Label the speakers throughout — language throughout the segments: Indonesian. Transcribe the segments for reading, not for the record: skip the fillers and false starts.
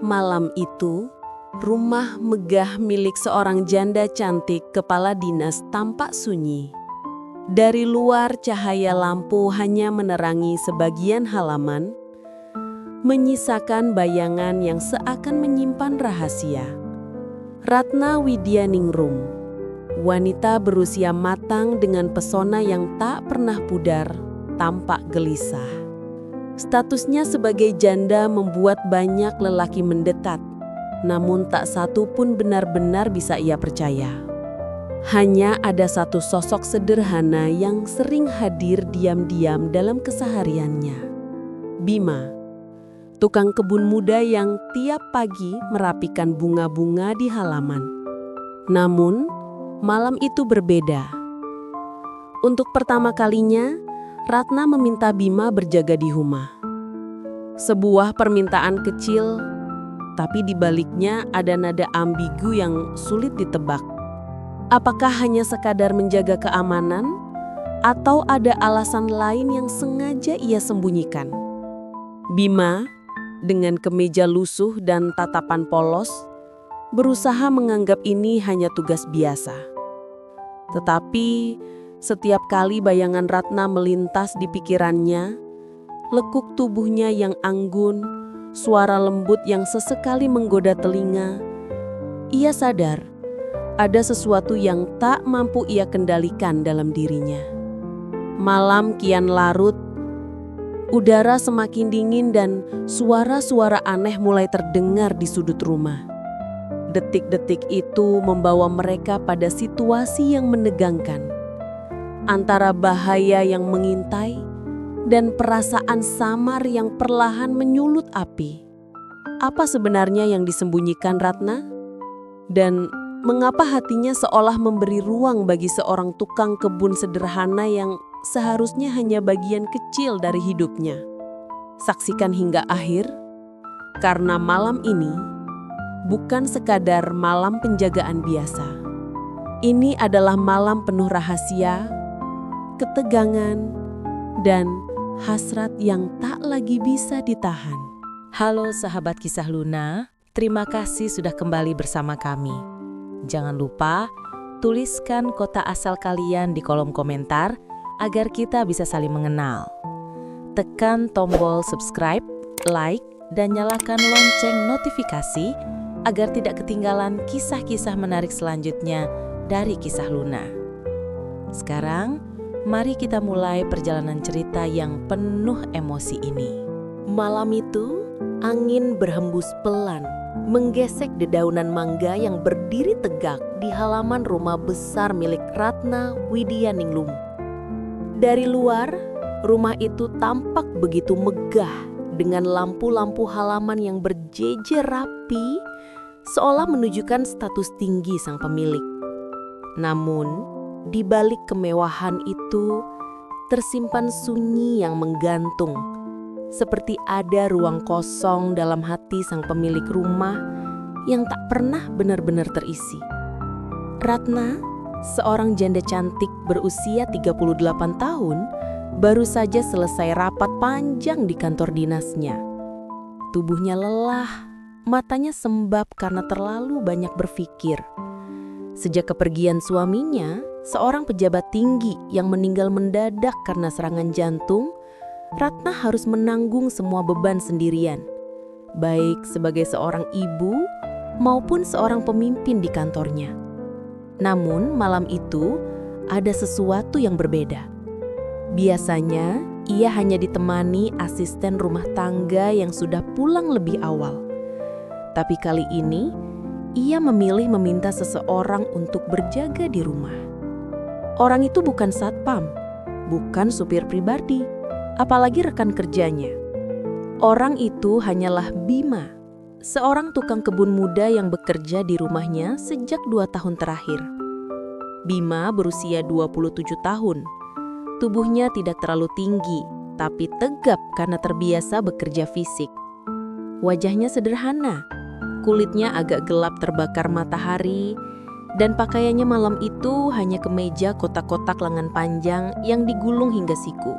Speaker 1: Malam itu, rumah megah milik seorang janda cantik kepala dinas tampak sunyi. Dari luar, cahaya lampu hanya menerangi sebagian halaman, menyisakan bayangan yang seakan menyimpan rahasia. Ratna Widyaningrum, wanita berusia matang dengan pesona yang tak pernah pudar, tampak gelisah. Statusnya sebagai janda membuat banyak lelaki mendekat, namun tak satu pun benar-benar bisa ia percaya. Hanya ada satu sosok sederhana yang sering hadir diam-diam dalam kesehariannya. Bima, tukang kebun muda yang tiap pagi merapikan bunga-bunga di halaman. Namun, malam itu berbeda. Untuk pertama kalinya, Ratna meminta Bima berjaga di rumah. Sebuah permintaan kecil, tapi di baliknya ada nada ambigu yang sulit ditebak. Apakah hanya sekadar menjaga keamanan, atau ada alasan lain yang sengaja ia sembunyikan? Bima, dengan kemeja lusuh dan tatapan polos, berusaha menganggap ini hanya tugas biasa. Tetapi setiap kali bayangan Ratna melintas di pikirannya, lekuk tubuhnya yang anggun, suara lembut yang sesekali menggoda telinga, ia sadar ada sesuatu yang tak mampu ia kendalikan dalam dirinya. Malam kian larut, udara semakin dingin dan suara-suara aneh mulai terdengar di sudut rumah. Detik-detik itu membawa mereka pada situasi yang menegangkan. Antara bahaya yang mengintai dan perasaan samar yang perlahan menyulut api. Apa sebenarnya yang disembunyikan Ratna? Dan mengapa hatinya seolah memberi ruang bagi seorang tukang kebun sederhana yang seharusnya hanya bagian kecil dari hidupnya? Saksikan hingga akhir, karena malam ini bukan sekadar malam penjagaan biasa. Ini adalah malam penuh rahasia, ketegangan, dan hasrat yang tak lagi bisa ditahan.
Speaker 2: Halo sahabat Kisah Luna, terima kasih sudah kembali bersama kami. Jangan lupa tuliskan kota asal kalian di kolom komentar agar kita bisa saling mengenal. Tekan tombol subscribe, like, dan nyalakan lonceng notifikasi agar tidak ketinggalan kisah-kisah menarik selanjutnya dari Kisah Luna. Sekarang, mari kita mulai perjalanan cerita yang penuh emosi ini.
Speaker 1: Malam itu, angin berhembus pelan, menggesek dedaunan mangga yang berdiri tegak di halaman rumah besar milik Ratna Widyaningrum. Dari luar, rumah itu tampak begitu megah dengan lampu-lampu halaman yang berjejer rapi, seolah menunjukkan status tinggi sang pemilik. Namun, di balik kemewahan itu, tersimpan sunyi yang menggantung, seperti ada ruang kosong dalam hati sang pemilik rumah yang tak pernah benar-benar terisi. Ratna, seorang janda cantik berusia 38 tahun, baru saja selesai rapat panjang di kantor dinasnya. Tubuhnya lelah, matanya sembab karena terlalu banyak berpikir. Sejak kepergian suaminya, seorang pejabat tinggi yang meninggal mendadak karena serangan jantung, Ratna harus menanggung semua beban sendirian, baik sebagai seorang ibu maupun seorang pemimpin di kantornya. Namun malam itu ada sesuatu yang berbeda. Biasanya ia hanya ditemani asisten rumah tangga yang sudah pulang lebih awal. Tapi kali ini ia memilih meminta seseorang untuk berjaga di rumah. Orang itu bukan satpam, bukan supir pribadi, apalagi rekan kerjanya. Orang itu hanyalah Bima, seorang tukang kebun muda yang bekerja di rumahnya sejak 2 tahun terakhir. Bima berusia 27 tahun. Tubuhnya tidak terlalu tinggi, tapi tegap karena terbiasa bekerja fisik. Wajahnya sederhana, kulitnya agak gelap terbakar matahari, dan pakaiannya malam itu hanya kemeja kotak-kotak lengan panjang yang digulung hingga siku.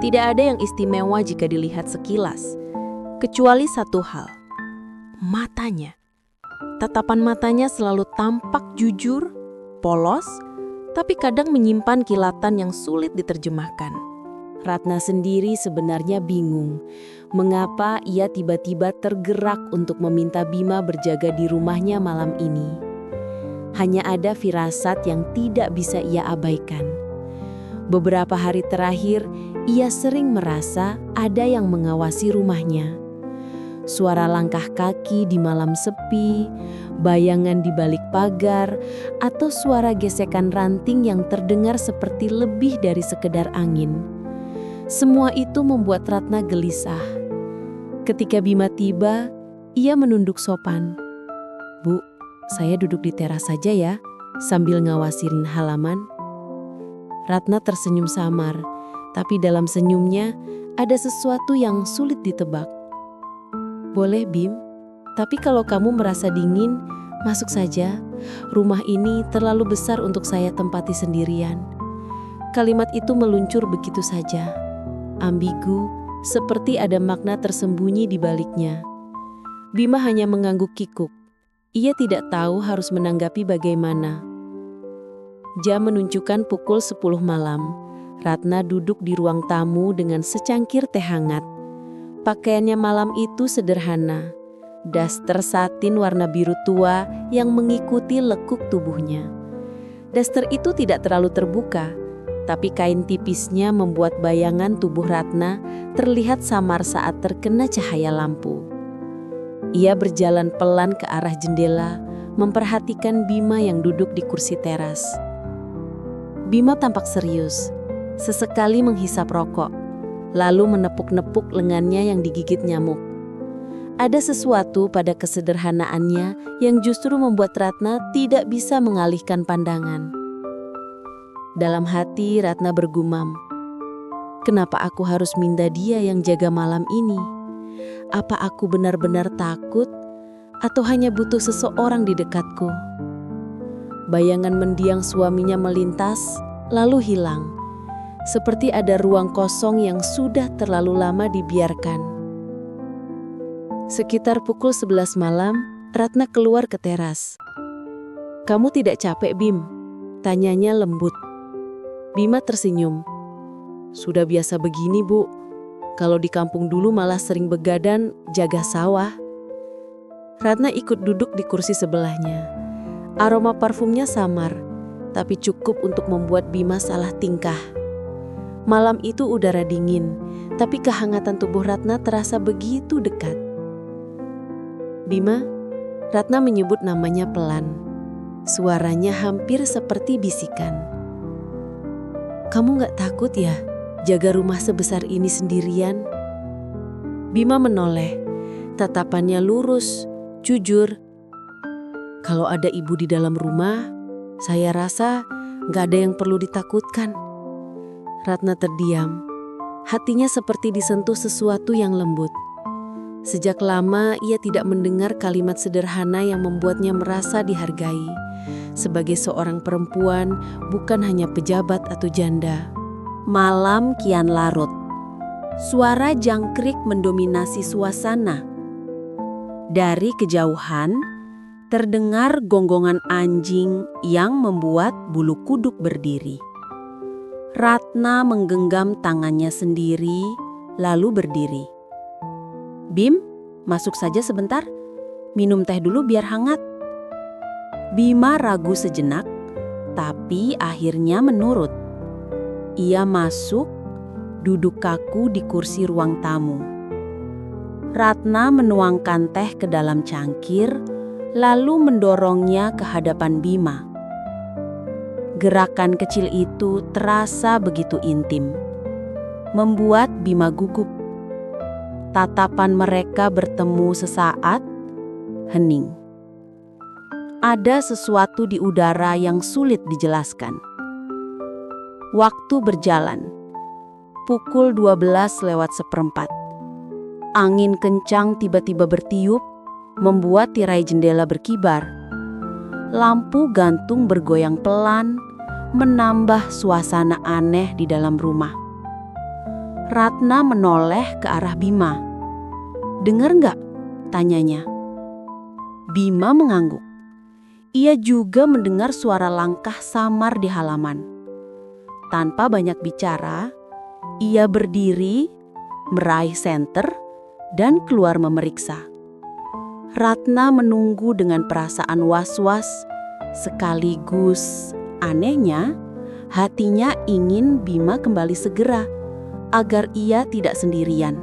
Speaker 1: Tidak ada yang istimewa jika dilihat sekilas, kecuali satu hal. matanya. Tatapan matanya selalu tampak jujur, polos, tapi kadang menyimpan kilatan yang sulit diterjemahkan. Ratna sendiri sebenarnya bingung mengapa ia tiba-tiba tergerak untuk meminta Bima berjaga di rumahnya malam ini. Hanya ada firasat yang tidak bisa ia abaikan. Beberapa hari terakhir, ia sering merasa ada yang mengawasi rumahnya. Suara langkah kaki di malam sepi, bayangan di balik pagar, atau suara gesekan ranting yang terdengar seperti lebih dari sekedar angin. Semua itu membuat Ratna gelisah. Ketika Bima tiba, ia menunduk sopan. "Bu, saya duduk di teras saja ya, sambil ngawasirin halaman." Ratna tersenyum samar, tapi dalam senyumnya ada sesuatu yang sulit ditebak. "Boleh, Bim, tapi kalau kamu merasa dingin, masuk saja. Rumah ini terlalu besar untuk saya tempati sendirian." Kalimat itu meluncur begitu saja, ambigu, seperti ada makna tersembunyi di baliknya. Bima hanya mengangguk kikuk. Ia tidak tahu harus menanggapi bagaimana. Jam menunjukkan pukul 10 malam. Ratna duduk di ruang tamu dengan secangkir teh hangat. Pakaiannya malam itu sederhana. Daster satin warna biru tua yang mengikuti lekuk tubuhnya. Daster itu tidak terlalu terbuka, tapi kain tipisnya membuat bayangan tubuh Ratna terlihat samar saat terkena cahaya lampu. Ia berjalan pelan ke arah jendela, memperhatikan Bima yang duduk di kursi teras. Bima tampak serius, sesekali menghisap rokok, lalu menepuk-nepuk lengannya yang digigit nyamuk. Ada sesuatu pada kesederhanaannya yang justru membuat Ratna tidak bisa mengalihkan pandangan. Dalam hati Ratna bergumam, "Kenapa aku harus minta dia yang jaga malam ini? Apa aku benar-benar takut atau hanya butuh seseorang di dekatku?" Bayangan mendiang suaminya melintas, lalu hilang. Seperti ada ruang kosong yang sudah terlalu lama dibiarkan. Sekitar pukul 11 malam, Ratna keluar ke teras. "Kamu tidak capek, Bim?" tanyanya lembut. Bima tersenyum. "Sudah biasa begini, Bu. Kalau di kampung dulu malah sering begadang jaga sawah." Ratna ikut duduk di kursi sebelahnya. Aroma parfumnya samar, tapi cukup untuk membuat Bima salah tingkah. Malam itu udara dingin, tapi kehangatan tubuh Ratna terasa begitu dekat. "Bima," Ratna menyebut namanya pelan. Suaranya hampir seperti bisikan. "Kamu gak takut ya jaga rumah sebesar ini sendirian?" Bima menoleh, tatapannya lurus, jujur. "Kalau ada ibu di dalam rumah, saya rasa gak ada yang perlu ditakutkan." Ratna terdiam, hatinya seperti disentuh sesuatu yang lembut. Sejak lama ia tidak mendengar kalimat sederhana yang membuatnya merasa dihargai. Sebagai seorang perempuan, bukan hanya pejabat atau janda. Malam kian larut. Suara jangkrik mendominasi suasana. Dari kejauhan, terdengar gonggongan anjing yang membuat bulu kuduk berdiri. Ratna menggenggam tangannya sendiri, lalu berdiri. "Bim, masuk saja sebentar. Minum teh dulu biar hangat." Bima ragu sejenak, tapi akhirnya menurut. Ia masuk, duduk kaku di kursi ruang tamu. Ratna menuangkan teh ke dalam cangkir, lalu mendorongnya ke hadapan Bima. Gerakan kecil itu terasa begitu intim, membuat Bima gugup. Tatapan mereka bertemu sesaat, hening. Ada sesuatu di udara yang sulit dijelaskan. Waktu berjalan. Pukul 12:04. Angin kencang tiba-tiba bertiup, membuat tirai jendela berkibar. Lampu gantung bergoyang pelan, menambah suasana aneh di dalam rumah. Ratna menoleh ke arah Bima. "Dengar nggak?" tanyanya.
Speaker 3: Bima mengangguk. Ia juga mendengar suara langkah samar di halaman. Tanpa banyak bicara, ia berdiri, meraih senter, dan keluar memeriksa. Ratna menunggu dengan perasaan was-was, sekaligus anehnya, hatinya ingin Bima kembali segera agar ia tidak sendirian.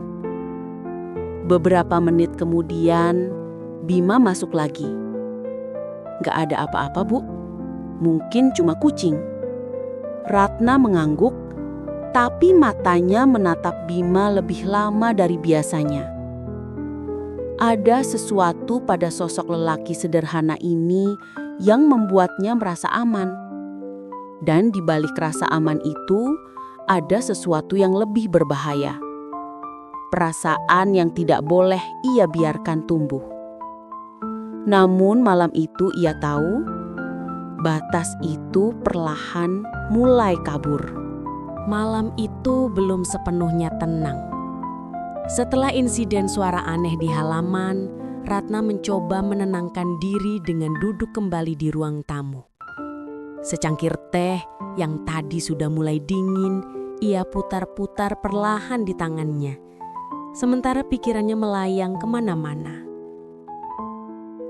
Speaker 3: Beberapa menit kemudian, Bima masuk lagi. "Gak ada apa-apa, Bu. Mungkin cuma kucing." Ratna mengangguk, tapi matanya menatap Bima lebih lama dari biasanya. Ada sesuatu pada sosok lelaki sederhana ini yang membuatnya merasa aman. Dan di balik rasa aman itu, ada sesuatu yang lebih berbahaya. Perasaan yang tidak boleh ia biarkan tumbuh. Namun malam itu ia tahu, batas itu perlahan mulai kabur.
Speaker 1: Malam itu belum sepenuhnya tenang. Setelah insiden suara aneh di halaman, Ratna mencoba menenangkan diri dengan duduk kembali di ruang tamu. Secangkir teh yang tadi sudah mulai dingin, ia putar-putar perlahan di tangannya. Sementara pikirannya melayang kemana-mana.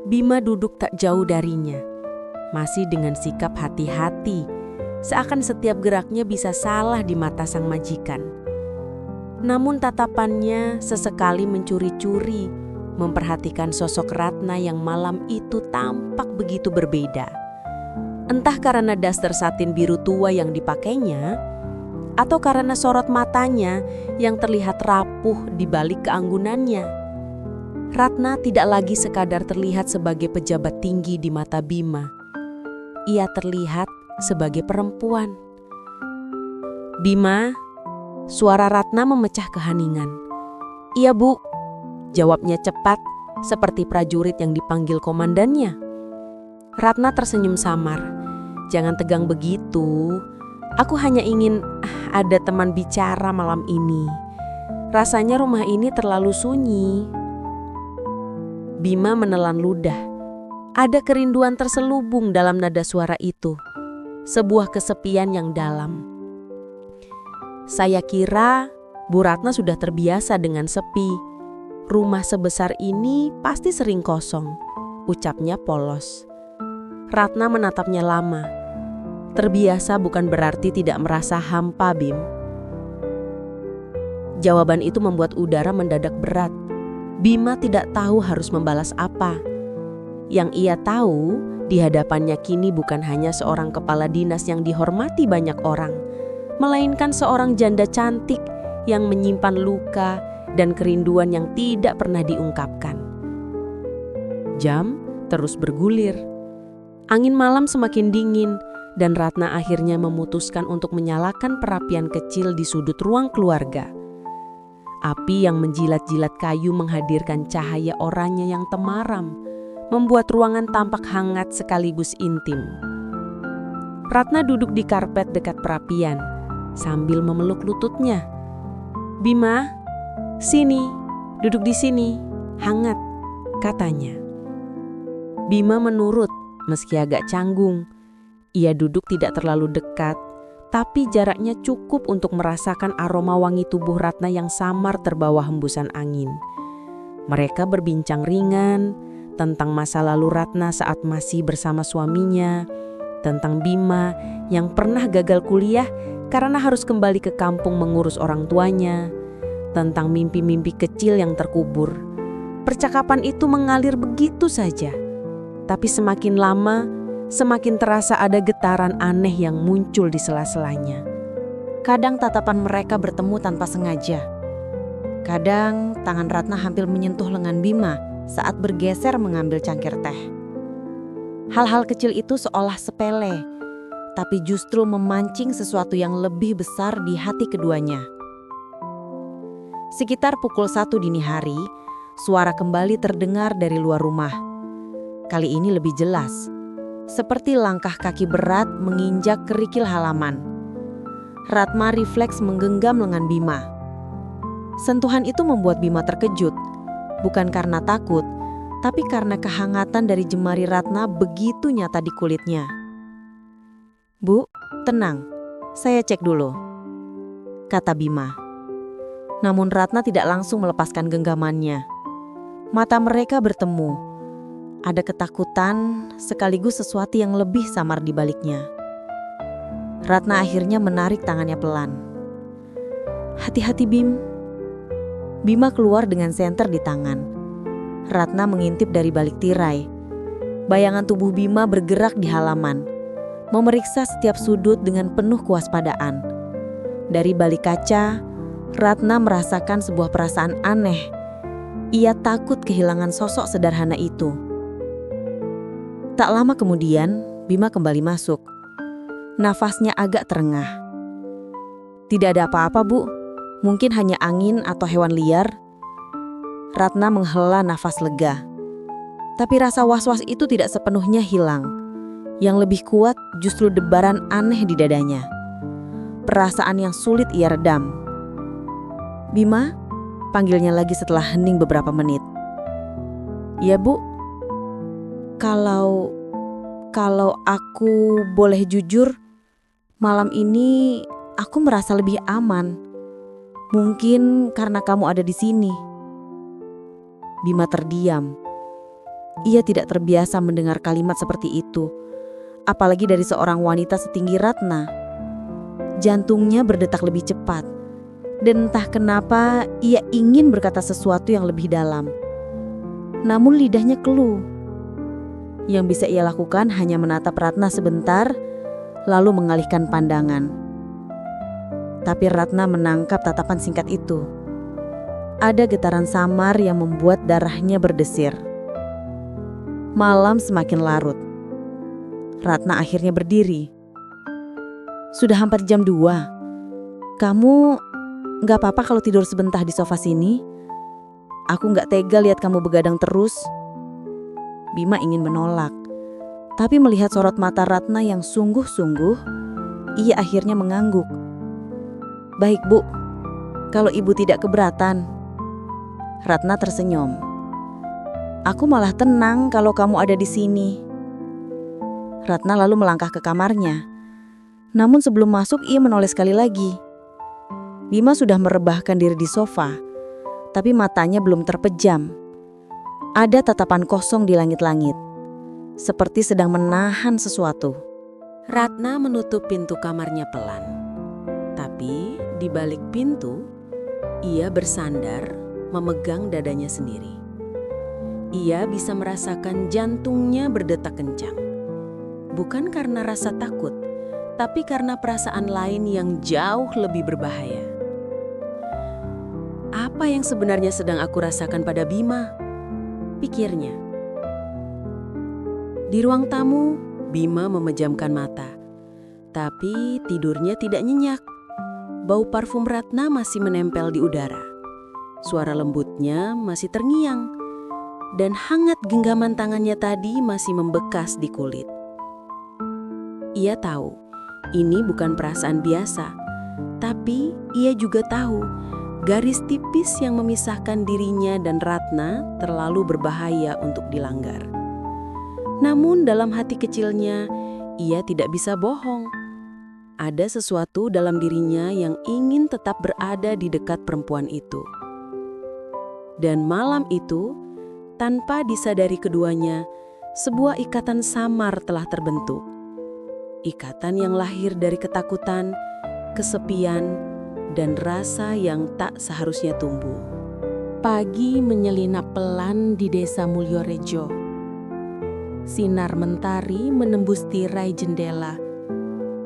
Speaker 1: Bima duduk tak jauh darinya, masih dengan sikap hati-hati, seakan setiap geraknya bisa salah di mata sang majikan. Namun tatapannya sesekali mencuri-curi, memperhatikan sosok Ratna yang malam itu tampak begitu berbeda. Entah karena daster satin biru tua yang dipakainya, atau karena sorot matanya yang terlihat rapuh di balik keanggunannya. Ratna tidak lagi sekadar terlihat sebagai pejabat tinggi di mata Bima. Ia terlihat sebagai perempuan. "Bima," suara Ratna memecah keheningan. "Iya, Bu," jawabnya cepat seperti prajurit yang dipanggil komandannya. Ratna tersenyum samar. "Jangan tegang begitu. Aku hanya ingin ada teman bicara malam ini. Rasanya rumah ini terlalu sunyi." Bima menelan ludah. Ada kerinduan terselubung dalam nada suara itu. Sebuah kesepian yang dalam. "Saya kira Bu Ratna sudah terbiasa dengan sepi. Rumah sebesar ini pasti sering kosong," ucapnya polos. Ratna menatapnya lama. "Terbiasa bukan berarti tidak merasa hampa, Bim." Jawaban itu membuat udara mendadak berat. Bima tidak tahu harus membalas apa. Yang ia tahu, di hadapannya kini bukan hanya seorang kepala dinas yang dihormati banyak orang, melainkan seorang janda cantik yang menyimpan luka dan kerinduan yang tidak pernah diungkapkan. Jam terus bergulir. Angin malam semakin dingin, dan Ratna akhirnya memutuskan untuk menyalakan perapian kecil di sudut ruang keluarga. Api yang menjilat-jilat kayu menghadirkan cahaya oranye yang temaram, membuat ruangan tampak hangat sekaligus intim. Ratna duduk di karpet dekat perapian, sambil memeluk lututnya. "Bima, sini, duduk di sini, hangat," katanya. Bima menurut, meski agak canggung. Ia duduk tidak terlalu dekat, tapi jaraknya cukup untuk merasakan aroma wangi tubuh Ratna yang samar terbawa hembusan angin. Mereka berbincang ringan tentang masa lalu Ratna saat masih bersama suaminya, tentang Bima yang pernah gagal kuliah karena harus kembali ke kampung mengurus orang tuanya, tentang mimpi-mimpi kecil yang terkubur. Percakapan itu mengalir begitu saja, tapi semakin lama semakin terasa ada getaran aneh yang muncul di sela-selanya.
Speaker 3: Kadang tatapan mereka bertemu tanpa sengaja. Kadang tangan Ratna hampir menyentuh lengan Bima saat bergeser mengambil cangkir teh. Hal-hal kecil itu seolah sepele, tapi justru memancing sesuatu yang lebih besar di hati keduanya. Sekitar pukul 1 dini hari, suara kembali terdengar dari luar rumah. Kali ini lebih jelas, seperti langkah kaki berat menginjak kerikil halaman. Ratna refleks menggenggam lengan Bima. Sentuhan itu membuat Bima terkejut, bukan karena takut,
Speaker 2: Tapi karena kehangatan dari jemari Ratna begitu nyata di kulitnya. "Bu, tenang, saya cek dulu," kata Bima. Namun Ratna tidak langsung melepaskan genggamannya. Mata mereka bertemu. Ada ketakutan sekaligus sesuatu yang lebih samar di baliknya. Ratna akhirnya menarik tangannya pelan. "Hati-hati, Bim." Bima keluar dengan senter di tangan. Ratna mengintip dari balik tirai. Bayangan tubuh Bima bergerak di halaman, memeriksa setiap sudut dengan penuh kewaspadaan. Dari balik kaca, Ratna merasakan sebuah perasaan aneh. Ia takut kehilangan sosok sederhana itu. Tak lama kemudian, Bima kembali masuk. Nafasnya agak terengah. "Tidak ada apa-apa, Bu. Mungkin hanya angin atau hewan liar." Ratna menghela nafas lega. Tapi rasa was-was itu tidak sepenuhnya hilang. Yang lebih kuat justru debaran aneh di dadanya. Perasaan yang sulit ia redam. "Bima?" panggilnya lagi setelah hening beberapa menit. "Ya, Bu. Kalau aku boleh jujur, malam ini aku merasa lebih aman. Mungkin karena kamu ada di sini." Bima terdiam. Ia tidak terbiasa mendengar kalimat seperti itu, apalagi dari seorang wanita setinggi Ratna. Jantungnya berdetak lebih cepat, dan entah kenapa ia ingin berkata sesuatu yang lebih dalam. Namun lidahnya keluh. Yang bisa ia lakukan hanya menatap Ratna sebentar, lalu mengalihkan pandangan. Tapi Ratna menangkap tatapan singkat itu. Ada getaran samar yang membuat darahnya berdesir. Malam semakin larut. Ratna akhirnya berdiri. "Sudah hampir jam 2. Kamu gak apa-apa kalau tidur sebentar di sofa sini? Aku gak tega lihat kamu begadang terus." Bima ingin menolak. Tapi melihat sorot mata Ratna yang sungguh-sungguh, ia akhirnya mengangguk. "Baik, Bu. Kalau Ibu tidak keberatan." Ratna tersenyum. "Aku malah tenang kalau kamu ada di sini." Ratna lalu melangkah ke kamarnya. Namun sebelum masuk ia menoleh sekali lagi. Bima sudah merebahkan diri di sofa, tapi matanya belum terpejam. Ada tatapan kosong di langit-langit, seperti sedang menahan sesuatu.
Speaker 1: Ratna menutup pintu kamarnya pelan. Tapi di balik pintu, ia bersandar memegang dadanya sendiri. Ia bisa merasakan jantungnya berdetak kencang. Bukan karena rasa takut, tapi karena perasaan lain yang jauh lebih berbahaya. Apa yang sebenarnya sedang aku rasakan pada Bima? Pikirnya. Di ruang tamu, Bima memejamkan mata. Tapi tidurnya tidak nyenyak. Bau parfum Ratna masih menempel di udara. Suara lembutnya masih terngiang, dan hangat genggaman tangannya tadi masih membekas di kulit. Ia tahu ini bukan perasaan biasa, tapi ia juga tahu garis tipis yang memisahkan dirinya dan Ratna terlalu berbahaya untuk dilanggar. Namun dalam hati kecilnya, ia tidak bisa bohong. Ada sesuatu dalam dirinya yang ingin tetap berada di dekat perempuan itu. Dan malam itu, tanpa disadari keduanya, sebuah ikatan samar telah terbentuk. Ikatan yang lahir dari ketakutan, kesepian, dan rasa yang tak seharusnya tumbuh. Pagi menyelinap pelan di desa Mulyorejo. Sinar mentari menembus tirai jendela,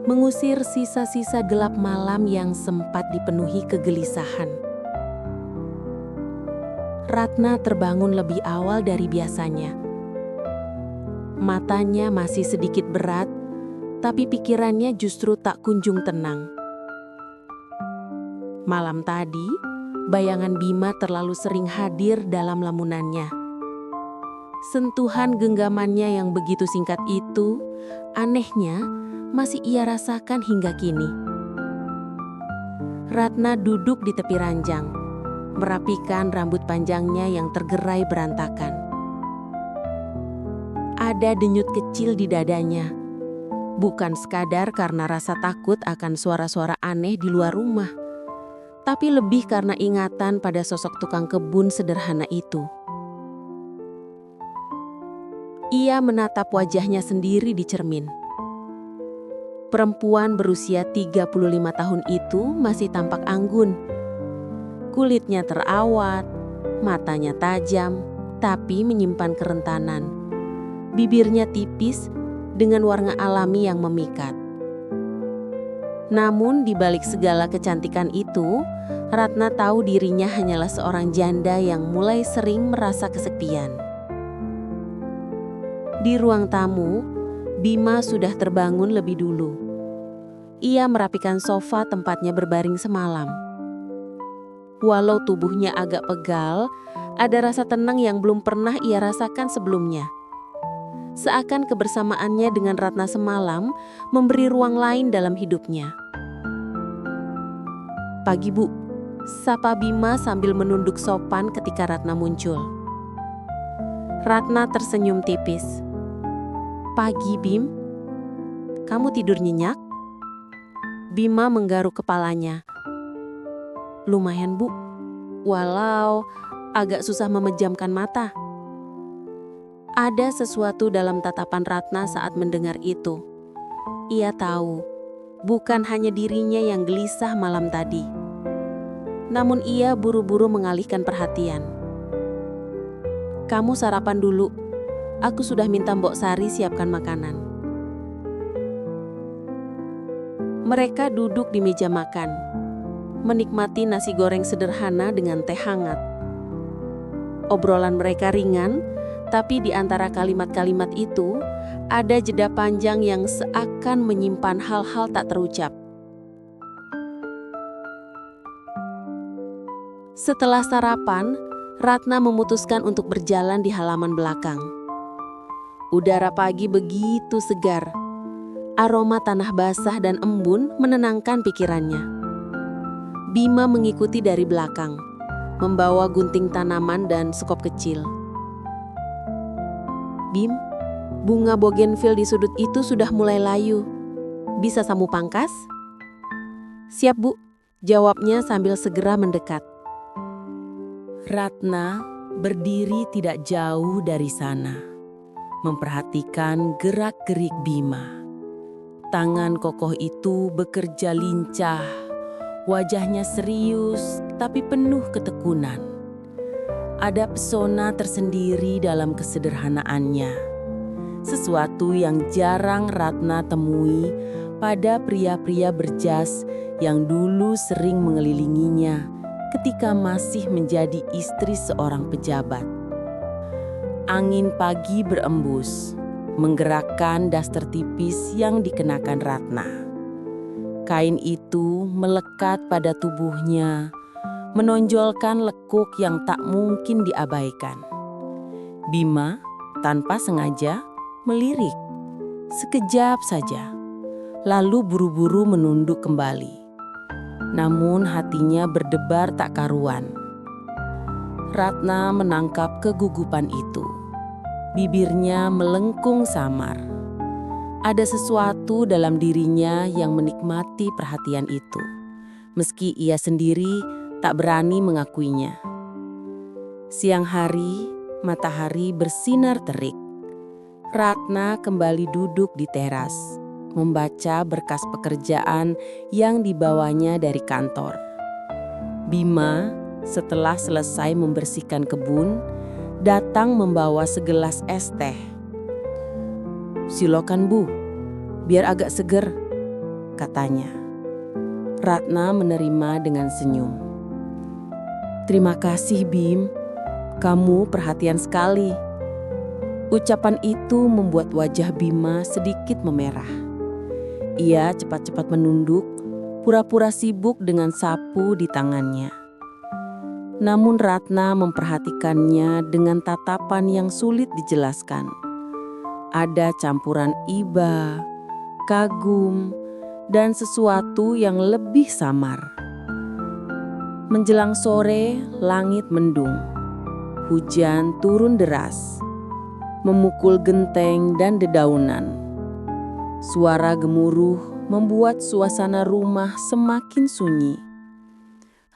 Speaker 1: mengusir sisa-sisa gelap malam yang sempat dipenuhi kegelisahan. Ratna terbangun lebih awal dari biasanya. Matanya masih sedikit berat, tapi pikirannya justru tak kunjung tenang. Malam tadi, bayangan Bima terlalu sering hadir dalam lamunannya. Sentuhan genggamannya yang begitu singkat itu, anehnya, masih ia rasakan hingga kini. Ratna duduk di tepi ranjang, merapikan rambut panjangnya yang tergerai berantakan.
Speaker 3: Ada denyut kecil di dadanya. Bukan sekadar karena rasa takut akan suara-suara aneh di luar rumah, tapi lebih karena ingatan pada sosok tukang kebun sederhana itu. Ia menatap wajahnya sendiri di cermin. Perempuan berusia 35 tahun itu masih tampak anggun. Kulitnya terawat, matanya tajam, tapi menyimpan kerentanan. Bibirnya tipis dengan warna alami yang memikat. Namun di balik segala kecantikan itu, Ratna tahu dirinya hanyalah seorang janda yang mulai sering merasa kesepian. Di ruang tamu, Bima sudah terbangun lebih dulu. Ia merapikan sofa tempatnya berbaring semalam. Walau tubuhnya agak pegal, ada rasa tenang yang belum pernah ia rasakan sebelumnya. Seakan kebersamaannya dengan Ratna semalam memberi ruang lain dalam hidupnya. "Pagi, Bu," sapa Bima sambil menunduk sopan ketika Ratna muncul. Ratna tersenyum tipis. "Pagi, Bim. Kamu tidur nyenyak?" Bima menggaruk kepalanya. "Lumayan, Bu, walau agak susah memejamkan mata." Ada sesuatu dalam tatapan Ratna saat mendengar itu. Ia tahu, bukan hanya dirinya yang gelisah malam tadi. Namun ia buru-buru mengalihkan perhatian. "Kamu sarapan dulu. Aku sudah minta Mbok Sari siapkan makanan." Mereka duduk di meja makan, menikmati nasi goreng sederhana dengan teh hangat. Obrolan mereka ringan, tapi di antara kalimat-kalimat itu ada jeda panjang yang seakan menyimpan hal-hal tak terucap. Setelah sarapan, Ratna memutuskan untuk berjalan di halaman belakang. Udara pagi begitu segar. Aroma tanah basah dan embun menenangkan pikirannya. Bima mengikuti dari belakang, membawa gunting tanaman dan sekop kecil. "Bim, bunga bougainville di sudut itu sudah mulai layu. Bisa samu pangkas?" "Siap, Bu," jawabnya sambil segera mendekat.
Speaker 2: Ratna berdiri tidak jauh dari sana, memperhatikan gerak-gerik Bima. Tangan kokoh itu bekerja lincah, wajahnya serius tapi penuh ketekunan. Ada pesona tersendiri dalam kesederhanaannya, sesuatu yang jarang Ratna temui pada pria-pria berjas yang dulu sering mengelilinginya ketika masih menjadi istri seorang pejabat. Angin pagi berembus, menggerakkan daster tipis yang dikenakan Ratna. Kain itu melekat pada tubuhnya, menonjolkan lekuk yang tak mungkin diabaikan. Bima tanpa sengaja melirik, sekejap saja, lalu buru-buru menunduk kembali. Namun hatinya berdebar tak karuan. Ratna menangkap kegugupan itu. Bibirnya melengkung samar. Ada sesuatu dalam dirinya yang menikmati perhatian itu, meski ia sendiri tak berani mengakuinya. Siang hari, matahari bersinar terik. Ratna kembali duduk di teras, membaca berkas pekerjaan yang dibawanya dari kantor. Bima, setelah selesai membersihkan kebun, datang membawa segelas es teh. "Silakan, Bu, biar agak seger," katanya. Ratna menerima dengan senyum. "Terima kasih, Bim. Kamu perhatian sekali." Ucapan itu membuat wajah Bima sedikit memerah. Ia cepat-cepat menunduk, pura-pura sibuk dengan sapu di tangannya. Namun Ratna memperhatikannya dengan tatapan yang sulit dijelaskan. Ada campuran iba, kagum, dan sesuatu yang lebih samar. Menjelang sore, langit mendung. Hujan turun deras.
Speaker 3: memukul genteng dan dedaunan. Suara gemuruh membuat suasana rumah semakin sunyi.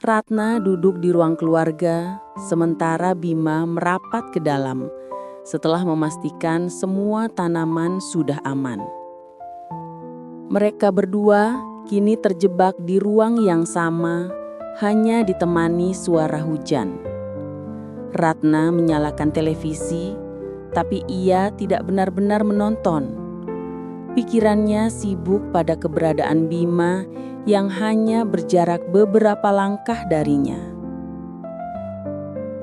Speaker 3: Ratna duduk di ruang keluarga, sementara Bima merapat ke dalam setelah memastikan semua tanaman sudah aman. Mereka berdua kini terjebak di ruang yang sama, hanya ditemani suara hujan. Ratna menyalakan televisi, tapi ia tidak benar-benar menonton. Pikirannya sibuk pada keberadaan Bima yang hanya berjarak beberapa langkah darinya.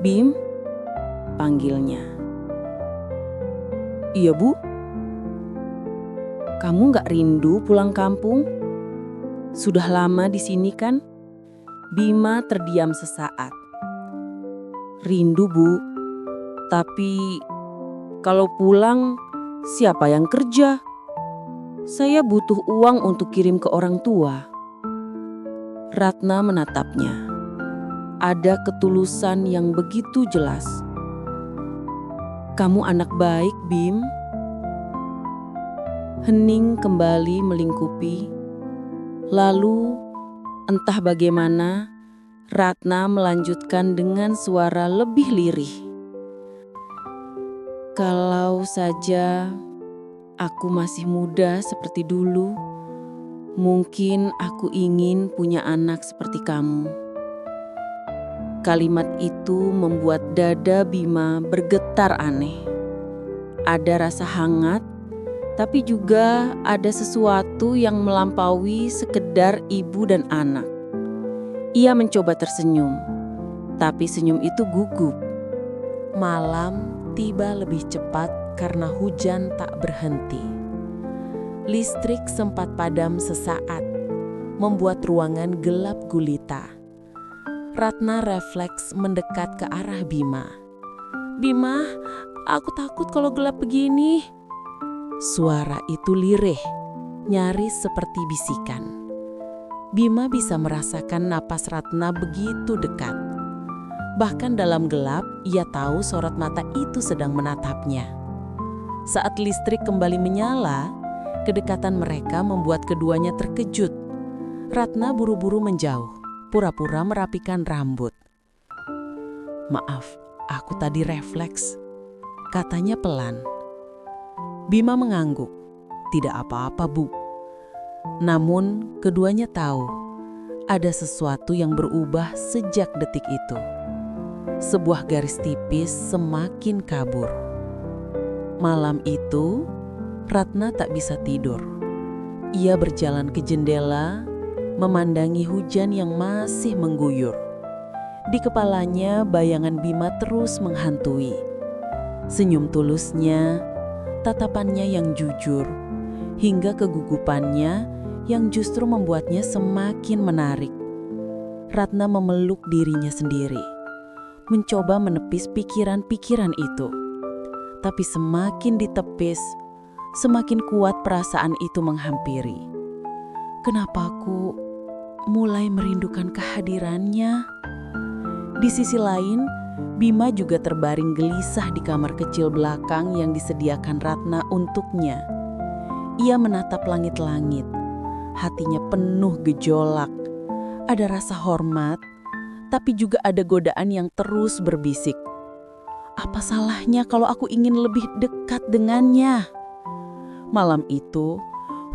Speaker 3: "Bim," panggilnya. "Iya, Bu." "Kamu gak rindu pulang kampung? Sudah lama di sini kan?" Bima terdiam sesaat. "Rindu, Bu. Tapi kalau pulang, siapa yang kerja? Saya butuh uang untuk kirim ke orang tua." Ratna menatapnya. Ada ketulusan yang begitu jelas. "Kamu anak baik, Bim." Hening kembali melingkupi. Lalu, entah bagaimana, Ratna melanjutkan dengan suara lebih lirih. "Kalau saja aku masih muda seperti dulu, mungkin aku ingin punya anak seperti kamu." Kalimat itu membuat dada Bima bergetar aneh. Ada rasa hangat, tapi juga ada sesuatu yang melampaui sekedar ibu dan anak. Ia mencoba tersenyum, tapi senyum itu gugup.
Speaker 2: Malam tiba lebih cepat karena hujan tak berhenti. Listrik sempat padam sesaat, membuat ruangan gelap gulita. Ratna refleks mendekat ke arah Bima. "Bima, aku takut kalau gelap begini." Suara itu lirih, nyaris seperti bisikan. Bima bisa merasakan napas Ratna begitu dekat. Bahkan dalam gelap, ia tahu sorot mata itu sedang menatapnya. Saat listrik kembali menyala, kedekatan mereka membuat keduanya terkejut. Ratna buru-buru menjauh, pura-pura merapikan rambut. "Maaf, aku tadi refleks," katanya pelan. Bima mengangguk. "Tidak apa-apa, Bu." Namun keduanya tahu ada sesuatu yang berubah sejak detik itu. Sebuah garis tipis semakin kabur. Malam itu, Ratna tak bisa tidur. Ia berjalan ke jendela, memandangi hujan yang masih mengguyur. Di kepalanya bayangan Bima terus menghantui. Senyum tulusnya, tatapannya yang jujur, hingga kegugupannya yang justru membuatnya semakin menarik. Ratna memeluk dirinya sendiri, mencoba menepis pikiran-pikiran itu. Tapi semakin ditepis, semakin kuat perasaan itu menghampiri. Kenapa aku mulai merindukan kehadirannya? Di sisi lain, Bima juga terbaring gelisah di kamar kecil belakang yang disediakan Ratna untuknya. Ia menatap langit-langit, hatinya penuh gejolak. Ada rasa hormat, tapi juga ada godaan yang terus berbisik. Apa salahnya kalau aku ingin lebih dekat dengannya? Malam itu,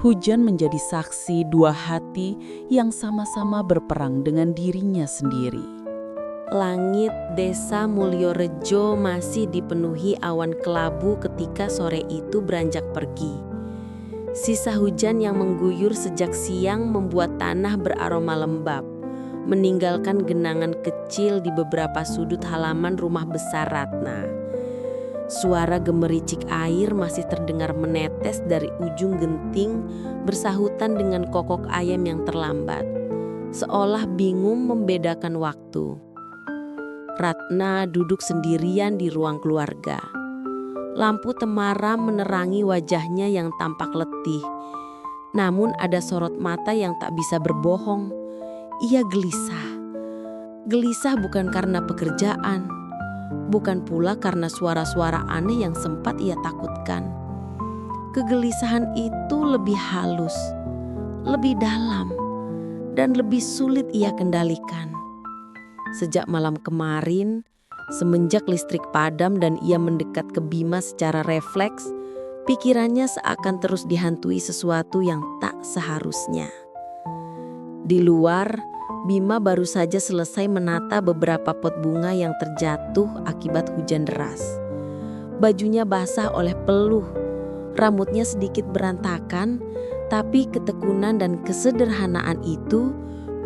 Speaker 2: hujan menjadi saksi dua hati yang sama-sama berperang dengan dirinya sendiri.
Speaker 1: Langit desa Mulyorejo masih dipenuhi awan kelabu ketika sore itu beranjak pergi. Sisa hujan yang mengguyur sejak siang membuat tanah beraroma lembab, meninggalkan genangan kecil di beberapa sudut halaman rumah besar Ratna. Suara gemericik air masih terdengar menetes dari ujung genting bersahutan dengan kokok ayam yang terlambat, seolah bingung membedakan waktu. Ratna duduk sendirian di ruang keluarga. Lampu temaram menerangi wajahnya yang tampak letih. Namun ada sorot mata yang tak bisa berbohong. Ia gelisah. Gelisah bukan karena pekerjaan,
Speaker 3: bukan pula karena suara-suara aneh yang sempat ia takutkan. Kegelisahan itu lebih halus, lebih dalam, dan lebih sulit ia kendalikan. Sejak malam kemarin, semenjak listrik padam dan ia mendekat ke Bima secara refleks, pikirannya seakan terus dihantui sesuatu yang tak seharusnya. Di luar, Bima baru saja selesai menata beberapa pot bunga yang terjatuh akibat hujan deras. Bajunya basah oleh peluh, rambutnya sedikit berantakan, tapi ketekunan dan kesederhanaan itu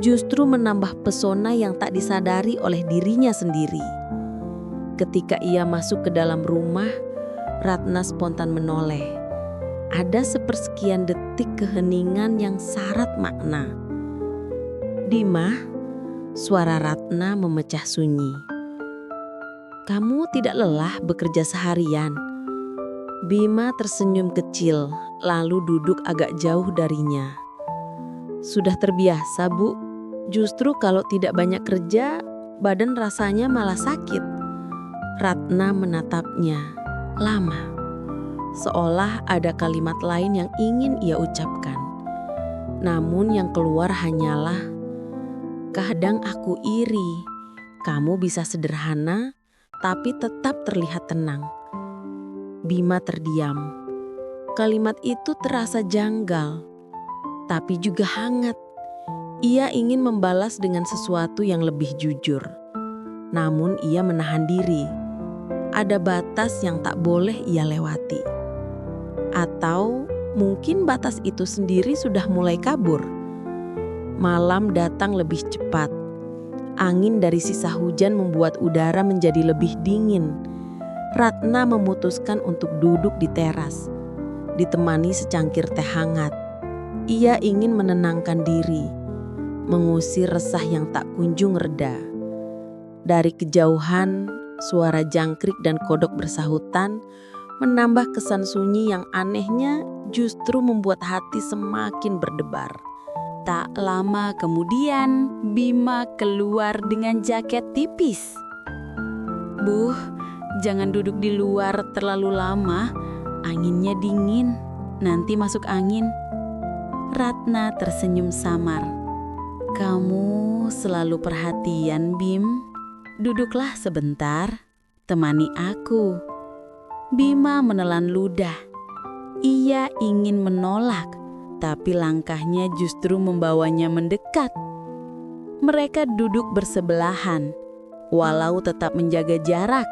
Speaker 3: justru menambah pesona yang tak disadari oleh dirinya sendiri. Ketika ia masuk ke dalam rumah, Ratna spontan menoleh. Ada sepersekian detik keheningan yang syarat makna. "Dima," suara Ratna memecah sunyi. "Kamu tidak lelah bekerja seharian?" Bima tersenyum kecil, lalu duduk agak jauh darinya. "Sudah terbiasa, Bu. Justru kalau tidak banyak kerja, badan rasanya malah sakit." Ratna menatapnya lama, seolah ada kalimat lain yang ingin ia ucapkan. Namun yang keluar hanyalah, "Kadang aku iri, kamu bisa sederhana, tapi tetap terlihat tenang." Bima terdiam. Kalimat itu terasa janggal, tapi juga hangat. Ia ingin membalas dengan sesuatu yang lebih jujur. Namun ia menahan diri. Ada batas yang tak boleh ia lewati. Atau mungkin batas itu sendiri sudah mulai kabur. Malam datang lebih cepat. Angin dari sisa hujan membuat udara menjadi lebih dingin. Ratna memutuskan untuk duduk di teras, ditemani secangkir teh hangat. Ia ingin menenangkan diri, mengusir resah yang tak kunjung reda. Dari kejauhan, suara jangkrik dan kodok bersahutan menambah kesan sunyi yang anehnya justru membuat hati semakin berdebar.
Speaker 4: Tak lama kemudian, Bima keluar dengan jaket tipis. "Bu, jangan duduk di luar terlalu lama, anginnya dingin, nanti masuk angin." Ratna tersenyum samar. "Kamu selalu perhatian, Bim. Duduklah sebentar, temani aku." Bima menelan ludah. Ia ingin menolak, tapi langkahnya justru membawanya mendekat. Mereka duduk bersebelahan, walau tetap menjaga jarak.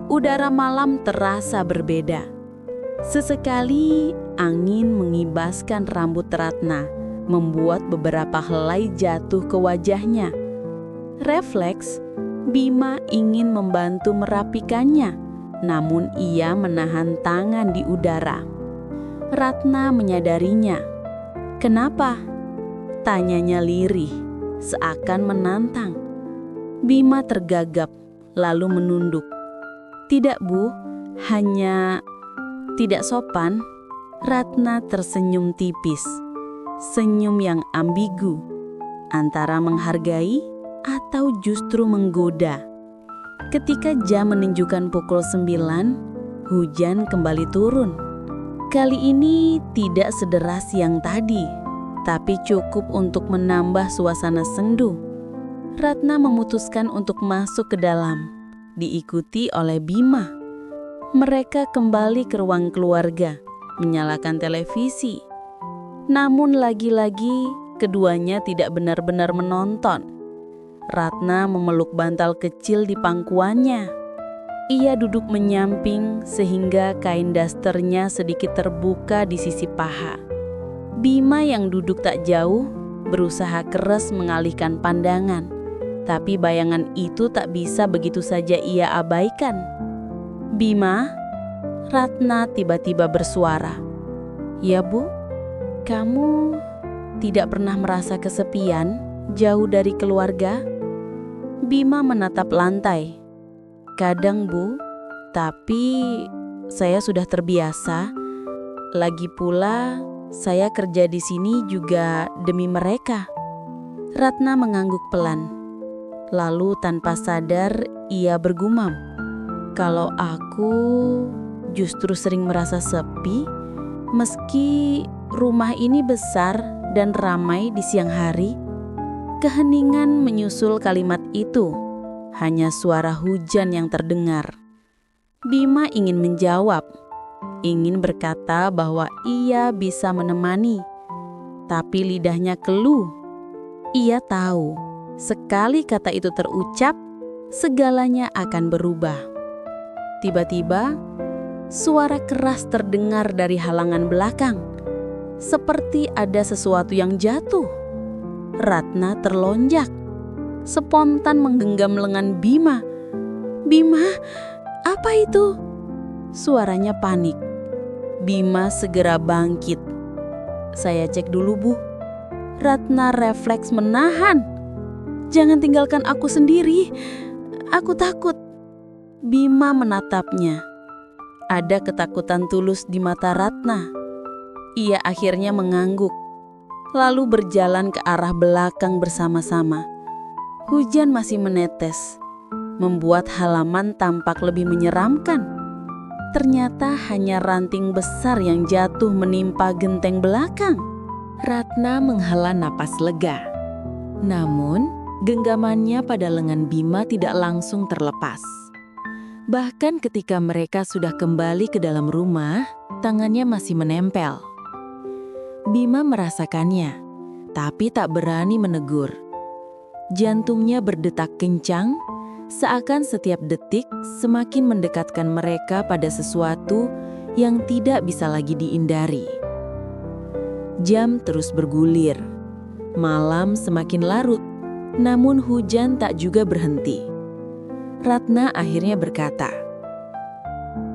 Speaker 4: Udara malam terasa berbeda. Sesekali angin mengibaskan rambut Ratna, membuat beberapa helai jatuh ke wajahnya. Refleks, Bima ingin membantu merapikannya, namun ia menahan tangan di udara. Ratna menyadarinya. "Kenapa?" tanyanya lirih, seakan menantang. Bima tergagap, lalu menunduk. "Tidak, Bu, hanya..." "Tidak sopan." Ratna tersenyum tipis, senyum yang ambigu, antara menghargai atau justru menggoda. Ketika jam menunjukkan pukul 9, hujan kembali turun. Kali ini tidak sederas yang tadi, tapi cukup untuk menambah suasana sendu. Ratna memutuskan untuk masuk ke dalam, diikuti oleh Bima. Mereka kembali ke ruang keluarga, menyalakan televisi. Namun lagi-lagi keduanya tidak benar-benar menonton. Ratna memeluk bantal kecil di pangkuannya. Ia duduk menyamping sehingga kain dasternya sedikit terbuka di sisi paha. Bima yang duduk tak jauh berusaha keras mengalihkan pandangan, tapi bayangan itu tak bisa begitu saja ia abaikan. "Bima?" Ratna tiba-tiba bersuara. "Ya, Bu, kamu tidak pernah merasa kesepian jauh dari keluarga?" Bima menatap lantai. "Kadang, Bu, tapi saya sudah terbiasa. Lagi pula, saya kerja di sini juga demi mereka." Ratna mengangguk pelan. Lalu tanpa sadar ia bergumam,
Speaker 3: Kalau aku justru sering merasa sepi, meski rumah ini besar dan ramai di siang hari. Keheningan menyusul kalimat itu, hanya suara hujan yang terdengar. Bima ingin menjawab, ingin berkata bahwa ia bisa menemani, tapi lidahnya keluh. Ia tahu, sekali kata itu terucap, segalanya akan berubah. Tiba-tiba, suara keras terdengar dari halangan belakang, seperti ada sesuatu yang jatuh. Ratna terlonjak, spontan menggenggam lengan Bima. "Bima, apa itu?" Suaranya panik. Bima segera bangkit. "Saya cek dulu, Bu." Ratna refleks menahan. "Jangan tinggalkan aku sendiri. Aku takut." Bima menatapnya. Ada ketakutan tulus di mata Ratna. Ia akhirnya mengangguk, lalu berjalan ke arah belakang bersama-sama. Hujan masih menetes, membuat halaman tampak lebih menyeramkan. Ternyata hanya ranting besar yang jatuh menimpa genteng belakang.
Speaker 1: Ratna menghela napas lega. Namun, genggamannya pada lengan Bima tidak langsung terlepas. Bahkan ketika mereka sudah kembali ke dalam rumah, tangannya masih menempel. Bima merasakannya, tapi tak berani menegur. Jantungnya berdetak kencang, seakan setiap detik semakin mendekatkan mereka pada sesuatu yang tidak bisa lagi dihindari. Jam terus bergulir. Malam semakin larut, namun hujan tak juga berhenti. Ratna akhirnya berkata,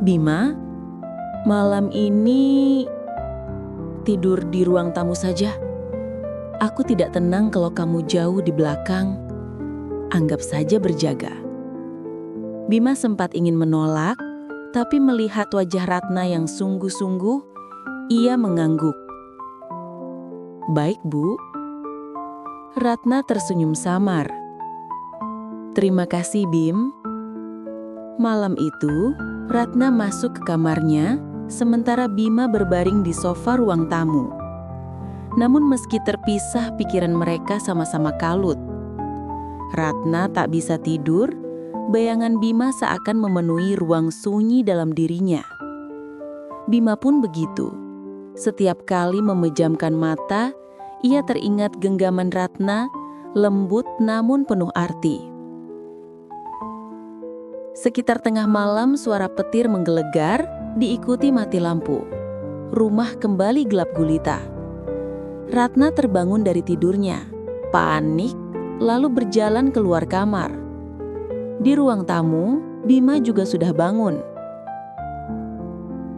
Speaker 1: "Bima, malam ini tidur di ruang tamu saja. Aku tidak tenang kalau kamu jauh di belakang. Anggap saja berjaga." Bima sempat ingin menolak, tapi melihat wajah Ratna yang sungguh-sungguh, ia mengangguk. "Baik, Bu." Ratna tersenyum samar. "Terima kasih, Bim." Malam itu, Ratna masuk ke kamarnya, sementara Bima berbaring di sofa ruang tamu. Namun meski terpisah, pikiran mereka sama-sama kalut. Ratna tak bisa tidur, bayangan Bima seakan memenuhi ruang sunyi dalam dirinya. Bima pun begitu. Setiap kali memejamkan mata, ia teringat genggaman Ratna, lembut namun penuh arti. Sekitar tengah malam, suara petir menggelegar, diikuti mati lampu. Rumah kembali gelap gulita. Ratna terbangun dari tidurnya, panik, lalu berjalan keluar kamar. Di ruang tamu, Bima juga sudah bangun.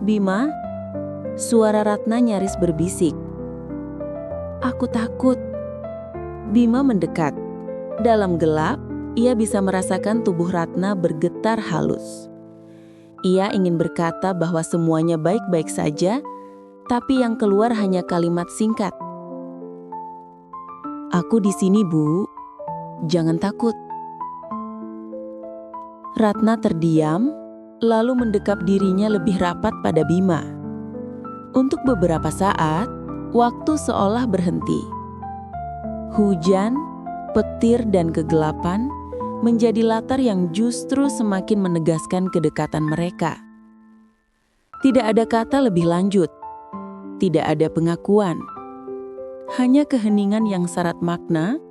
Speaker 1: "Bima," suara Ratna nyaris berbisik. "Aku takut." Bima mendekat. Dalam gelap, ia bisa merasakan tubuh Ratna bergetar halus. Ia ingin berkata bahwa semuanya baik-baik saja, tapi yang keluar hanya kalimat singkat. "Aku di sini, Bu. Jangan takut." Ratna terdiam, lalu mendekap dirinya lebih rapat pada Bima. Untuk beberapa saat, waktu seolah berhenti. Hujan, petir, dan kegelapan menjadi latar yang justru semakin menegaskan kedekatan mereka. Tidak ada kata lebih lanjut, tidak ada pengakuan, hanya keheningan yang syarat makna,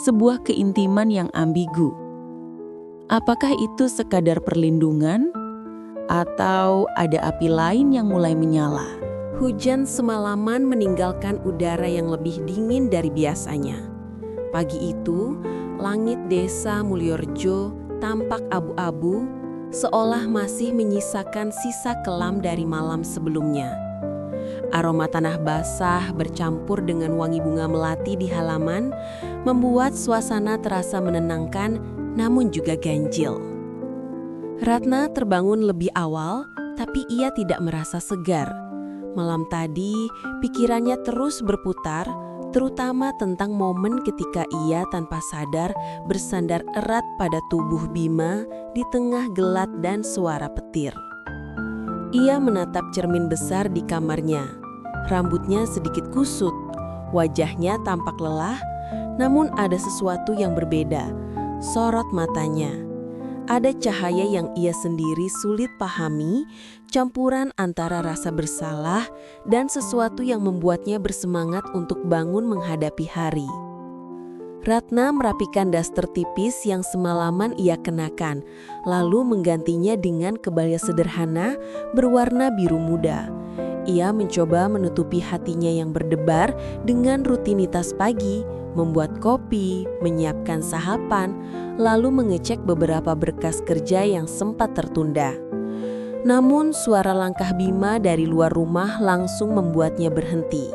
Speaker 1: sebuah keintiman yang ambigu. Apakah itu sekadar perlindungan, atau ada api lain yang mulai menyala? Hujan semalaman meninggalkan udara yang lebih dingin dari biasanya. Pagi itu, langit desa Mulyorejo tampak abu-abu, seolah masih menyisakan sisa kelam dari malam sebelumnya. Aroma tanah basah bercampur dengan wangi bunga melati di halaman membuat suasana terasa menenangkan namun juga ganjil. Ratna terbangun lebih awal, tapi ia tidak merasa segar. Malam tadi, pikirannya terus berputar, terutama tentang momen ketika ia tanpa sadar bersandar erat pada tubuh Bima di tengah gelat dan suara petir. Ia menatap cermin besar di kamarnya. Rambutnya sedikit kusut, wajahnya tampak lelah, namun ada sesuatu yang berbeda. Sorot matanya. Ada cahaya yang ia sendiri sulit pahami, campuran antara rasa bersalah dan sesuatu yang membuatnya bersemangat untuk bangun menghadapi hari. Ratna merapikan daster tipis yang semalaman ia kenakan, lalu menggantinya dengan kebaya sederhana berwarna biru muda. Ia mencoba menutupi hatinya yang berdebar dengan rutinitas pagi, membuat kopi, menyiapkan sahapan, lalu mengecek beberapa berkas kerja yang sempat tertunda. Namun suara langkah Bima dari luar rumah langsung membuatnya berhenti.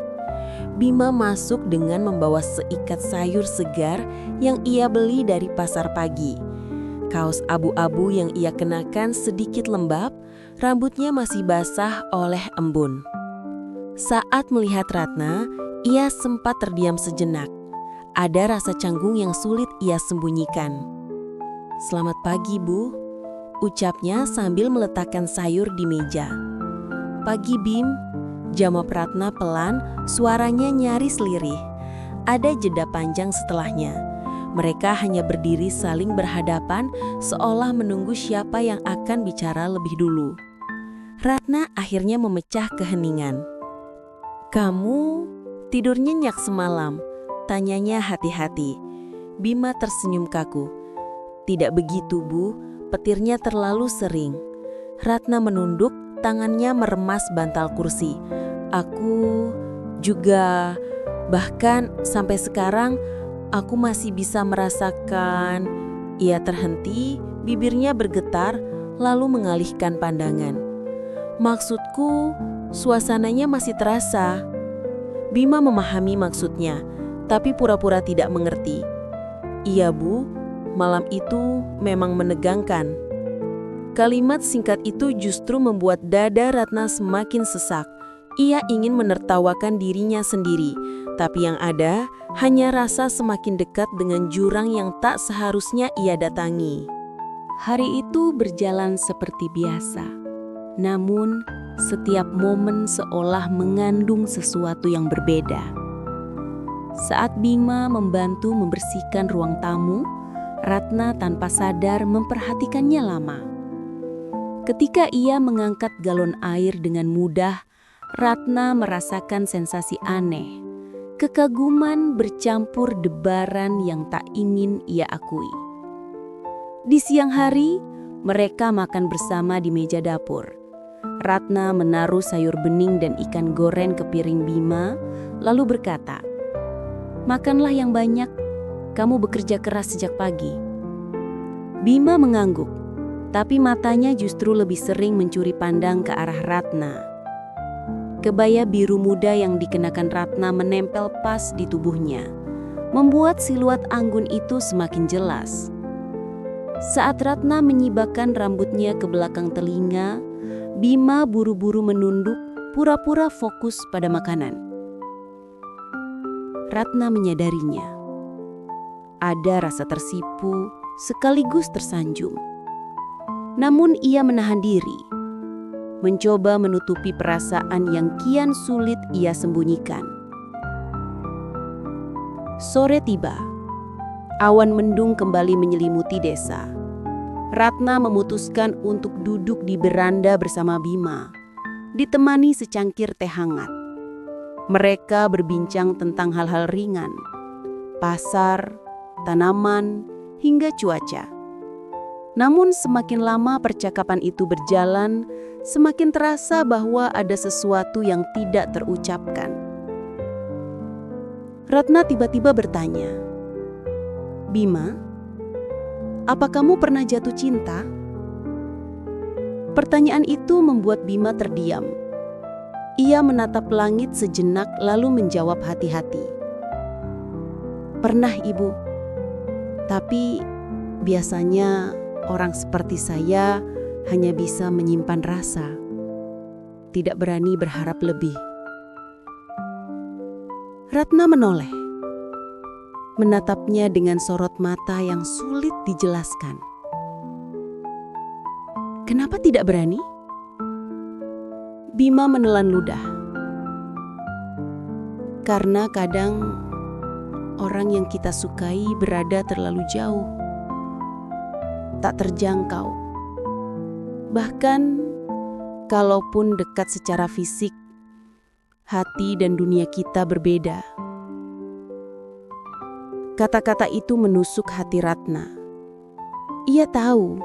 Speaker 1: Bima masuk dengan membawa seikat sayur segar yang ia beli dari pasar pagi. Kaos abu-abu yang ia kenakan sedikit lembab, rambutnya masih basah oleh embun. Saat melihat Ratna, ia sempat terdiam sejenak. Ada rasa canggung yang sulit ia sembunyikan. "Selamat pagi, Bu," ucapnya sambil meletakkan sayur di meja. "Pagi, Bim," jawab Ratna pelan, suaranya nyaris lirih. Ada jeda panjang setelahnya. Mereka hanya berdiri saling berhadapan, seolah menunggu siapa yang akan bicara lebih dulu. Ratna akhirnya memecah keheningan. "Kamu tidur nyenyak semalam?" tanyanya hati-hati. Bima tersenyum kaku. "Tidak begitu, Bu, petirnya terlalu sering." Ratna menunduk, tangannya meremas bantal kursi. "Aku juga, bahkan sampai sekarang aku masih bisa merasakan." Ia terhenti, bibirnya bergetar, lalu mengalihkan pandangan. "Maksudku, suasananya masih terasa." Bima memahami maksudnya, tapi pura-pura tidak mengerti. "Iya, Bu, malam itu memang menegangkan." Kalimat singkat itu justru membuat dada Ratna semakin sesak. Ia ingin menertawakan dirinya sendiri, tapi yang ada hanya rasa semakin dekat dengan jurang yang tak seharusnya ia datangi.
Speaker 3: Hari itu berjalan seperti biasa. Namun, setiap momen seolah mengandung sesuatu yang berbeda. Saat Bima membantu membersihkan ruang tamu, Ratna tanpa sadar memperhatikannya lama. Ketika ia mengangkat galon air dengan mudah, Ratna merasakan sensasi aneh. Kekaguman bercampur debaran yang tak ingin ia akui. Di siang hari, mereka makan bersama di meja dapur. Ratna menaruh sayur bening dan ikan goreng ke piring Bima, lalu berkata, "Makanlah yang banyak, kamu bekerja keras sejak pagi." Bima mengangguk, tapi matanya justru lebih sering mencuri pandang ke arah Ratna. Kebaya biru muda yang dikenakan Ratna menempel pas di tubuhnya, membuat siluet anggun itu semakin jelas. Saat Ratna menyibakkan rambutnya ke belakang telinga, Bima buru-buru menunduk, pura-pura fokus pada makanan. Ratna menyadarinya. Ada rasa tersipu sekaligus tersanjung. Namun ia menahan diri, mencoba menutupi perasaan yang kian sulit ia sembunyikan. Sore tiba. Awan mendung kembali menyelimuti desa. Ratna memutuskan untuk duduk di beranda bersama Bima, ditemani secangkir teh hangat. Mereka berbincang tentang hal-hal ringan, pasar, tanaman, hingga cuaca. Namun semakin lama percakapan itu berjalan, semakin terasa bahwa ada sesuatu yang tidak terucapkan. Ratna tiba-tiba bertanya, "Bima, apa kamu pernah jatuh cinta?" Pertanyaan itu membuat Bima terdiam. Ia menatap langit sejenak lalu menjawab hati-hati, "Pernah, Ibu. Tapi biasanya orang seperti saya hanya bisa menyimpan rasa, tidak berani berharap lebih." Ratna menoleh, menatapnya dengan sorot mata yang sulit dijelaskan. Kenapa tidak berani? Bima menelan ludah. Karena kadang orang yang kita sukai berada terlalu jauh, tak terjangkau. Bahkan kalaupun dekat secara fisik, hati dan dunia kita berbeda. Kata-kata itu menusuk hati Ratna. Ia tahu,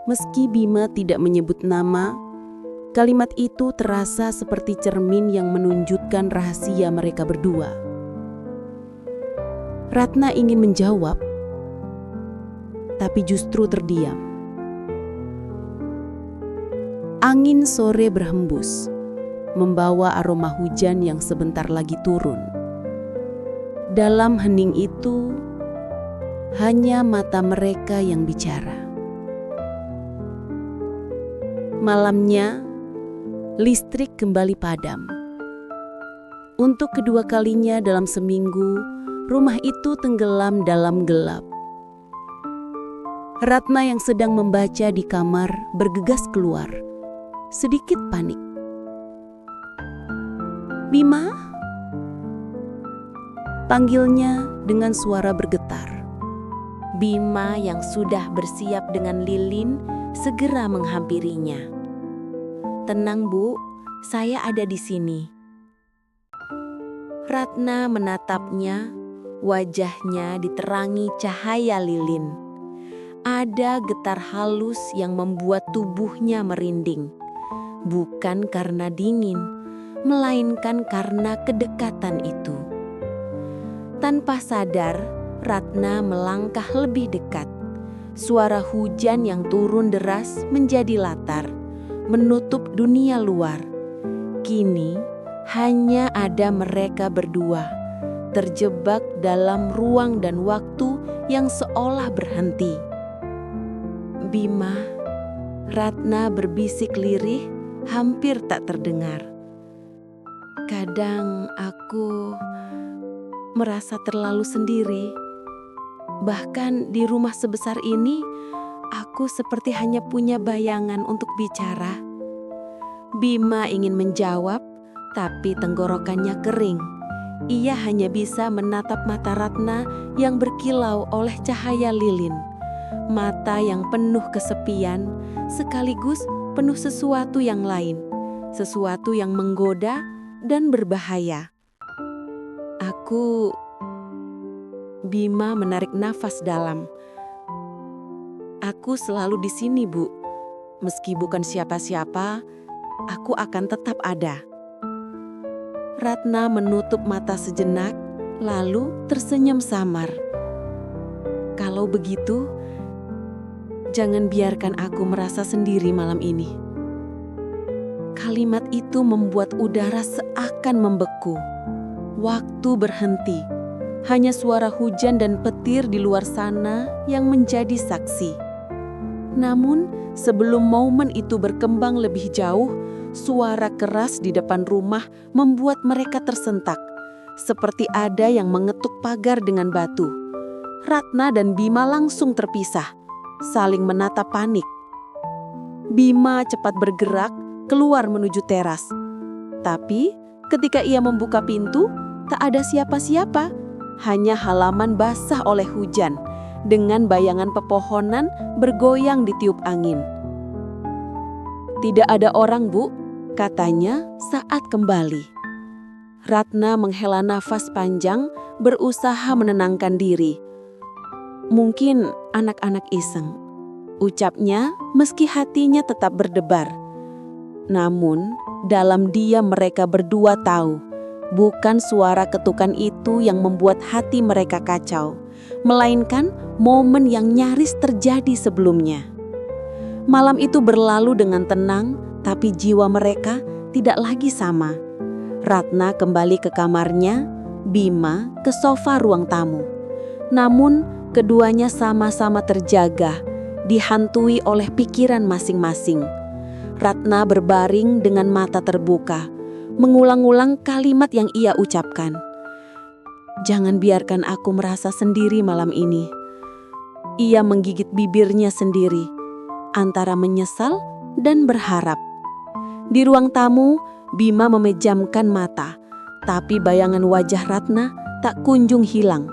Speaker 3: meski Bima tidak menyebut nama, kalimat itu terasa seperti cermin yang menunjukkan rahasia mereka berdua. Ratna ingin menjawab, tapi justru terdiam. Angin sore berhembus, membawa aroma hujan yang sebentar lagi turun. Dalam hening itu, hanya mata mereka yang bicara. Malamnya, listrik kembali padam. Untuk kedua kalinya dalam seminggu, rumah itu tenggelam dalam gelap. Ratna yang sedang membaca di kamar bergegas keluar, sedikit panik. "Bima?" panggilnya dengan suara bergetar.
Speaker 1: Bima yang sudah bersiap dengan lilin segera menghampirinya. "Tenang, Bu, saya ada di sini." Ratna menatapnya, wajahnya diterangi cahaya lilin. Ada getar halus yang membuat tubuhnya merinding. Bukan karena dingin, melainkan karena kedekatan itu. Tanpa sadar, Ratna melangkah lebih dekat. Suara hujan yang turun deras menjadi latar, menutup dunia luar. Kini hanya ada mereka berdua, terjebak dalam ruang dan waktu yang seolah berhenti. "Bima," Ratna berbisik lirih, hampir tak terdengar. "Kadang aku merasa terlalu sendiri. Bahkan di rumah sebesar ini, aku seperti hanya punya bayangan untuk bicara." Bima ingin menjawab, tapi tenggorokannya kering. Ia hanya bisa menatap mata Ratna yang berkilau oleh cahaya lilin. Mata yang penuh kesepian, sekaligus penuh sesuatu yang lain. Sesuatu yang menggoda dan berbahaya. Bima menarik nafas dalam. "Aku selalu di sini, Bu. Meski bukan siapa-siapa, aku akan tetap ada." Ratna menutup mata sejenak, lalu tersenyum samar. "Kalau begitu, jangan biarkan aku merasa sendiri malam ini." Kalimat itu membuat udara seakan membeku. Waktu berhenti. Hanya suara hujan dan petir di luar sana yang menjadi saksi. Namun, sebelum momen itu berkembang lebih jauh, suara keras di depan rumah membuat mereka tersentak, seperti ada yang mengetuk pagar dengan batu. Ratna dan Bima langsung terpisah, saling menatap panik. Bima cepat bergerak keluar menuju teras. Tapi ketika ia membuka pintu, tak ada siapa-siapa, hanya halaman basah oleh hujan dengan bayangan pepohonan bergoyang ditiup angin. "Tidak ada orang, Bu," katanya saat kembali. Ratna menghela nafas panjang, berusaha menenangkan diri. "Mungkin anak-anak iseng," ucapnya meski hatinya tetap berdebar. Namun, dalam diam mereka berdua tahu, bukan suara ketukan itu yang membuat hati mereka kacau, melainkan momen yang nyaris terjadi sebelumnya. Malam itu berlalu dengan tenang, tapi jiwa mereka tidak lagi sama. Ratna kembali ke kamarnya, Bima ke sofa ruang tamu. Namun, keduanya sama-sama terjaga, dihantui oleh pikiran masing-masing. Ratna berbaring dengan mata terbuka, mengulang-ulang kalimat yang ia ucapkan.
Speaker 3: Jangan biarkan aku merasa sendiri malam ini. Ia menggigit bibirnya sendiri, antara menyesal dan berharap. Di ruang tamu, Bima memejamkan mata, tapi bayangan wajah Ratna tak kunjung hilang.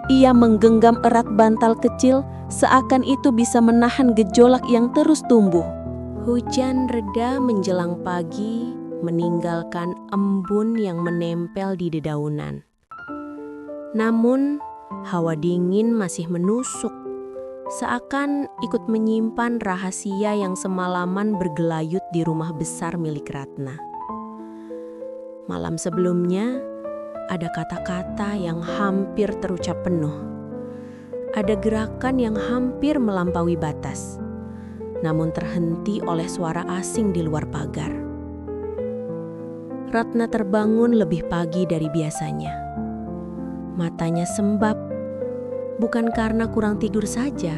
Speaker 3: Ia menggenggam erat bantal kecil, seakan itu bisa menahan gejolak yang terus tumbuh.
Speaker 1: Hujan reda menjelang pagi, meninggalkan embun yang menempel di dedaunan. Namun, hawa dingin masih menusuk, seakan ikut menyimpan rahasia yang semalaman bergelayut di rumah besar milik Ratna. Malam sebelumnya, ada kata-kata yang hampir terucap penuh. Ada gerakan yang hampir melampaui batas, namun terhenti oleh suara asing di luar pagar. Ratna terbangun lebih pagi dari biasanya. Matanya sembab, bukan karena kurang tidur saja,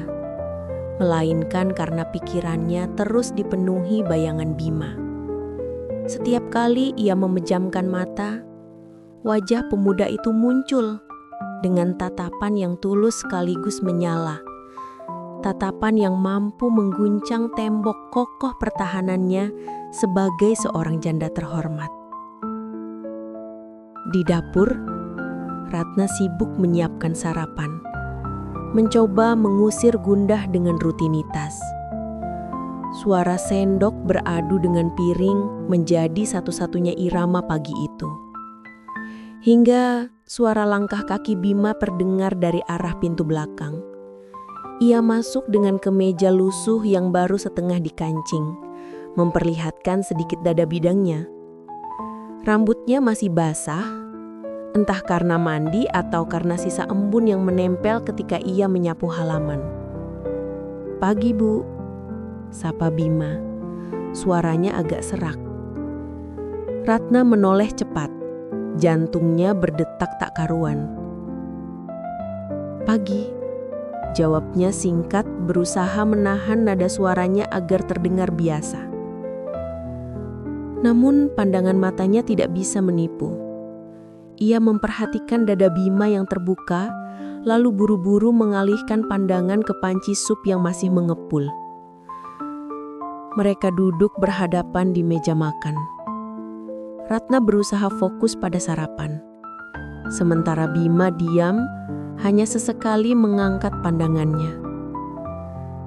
Speaker 1: melainkan karena pikirannya terus dipenuhi bayangan Bima. Setiap kali ia memejamkan mata, wajah pemuda itu muncul dengan tatapan yang tulus sekaligus menyala. Tatapan yang mampu mengguncang tembok kokoh pertahanannya sebagai seorang janda terhormat. Di dapur, Ratna sibuk menyiapkan sarapan, mencoba mengusir gundah dengan rutinitas. Suara sendok beradu dengan piring menjadi satu-satunya irama pagi itu. Hingga suara langkah kaki Bima terdengar dari arah pintu belakang. Ia masuk dengan kemeja lusuh yang baru setengah dikancing, memperlihatkan sedikit dada bidangnya. Rambutnya masih basah, entah karena mandi atau karena sisa embun yang menempel ketika ia menyapu halaman. "Pagi, Bu," sapa Bima. Suaranya agak serak. Ratna menoleh cepat, jantungnya berdetak tak karuan. "Pagi," jawabnya singkat, berusaha menahan nada suaranya agar terdengar biasa. Namun pandangan matanya tidak bisa menipu. Ia memperhatikan dada Bima yang terbuka, lalu buru-buru mengalihkan pandangan ke panci sup yang masih mengepul. Mereka duduk berhadapan di meja makan. Ratna berusaha fokus pada sarapan, sementara Bima diam, hanya sesekali mengangkat pandangannya.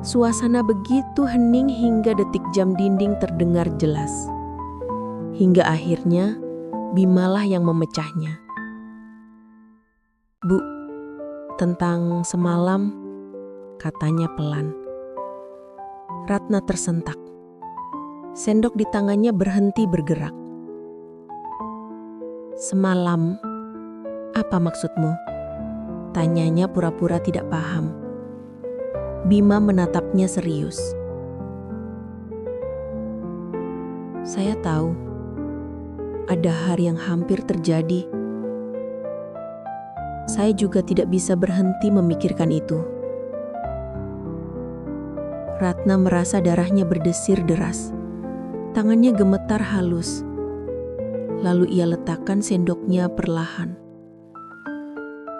Speaker 1: Suasana begitu hening hingga detik jam dinding terdengar jelas. Hingga akhirnya Bimalah yang memecahnya. "Bu, tentang semalam," katanya pelan. Ratna tersentak. Sendok di tangannya berhenti bergerak. "Semalam, apa maksudmu?" tanyanya pura-pura tidak paham. Bima menatapnya serius. "Saya tahu, ada hal yang hampir terjadi. Saya juga tidak bisa berhenti memikirkan itu." Ratna merasa darahnya berdesir deras. Tangannya gemetar halus. Lalu ia letakkan sendoknya perlahan.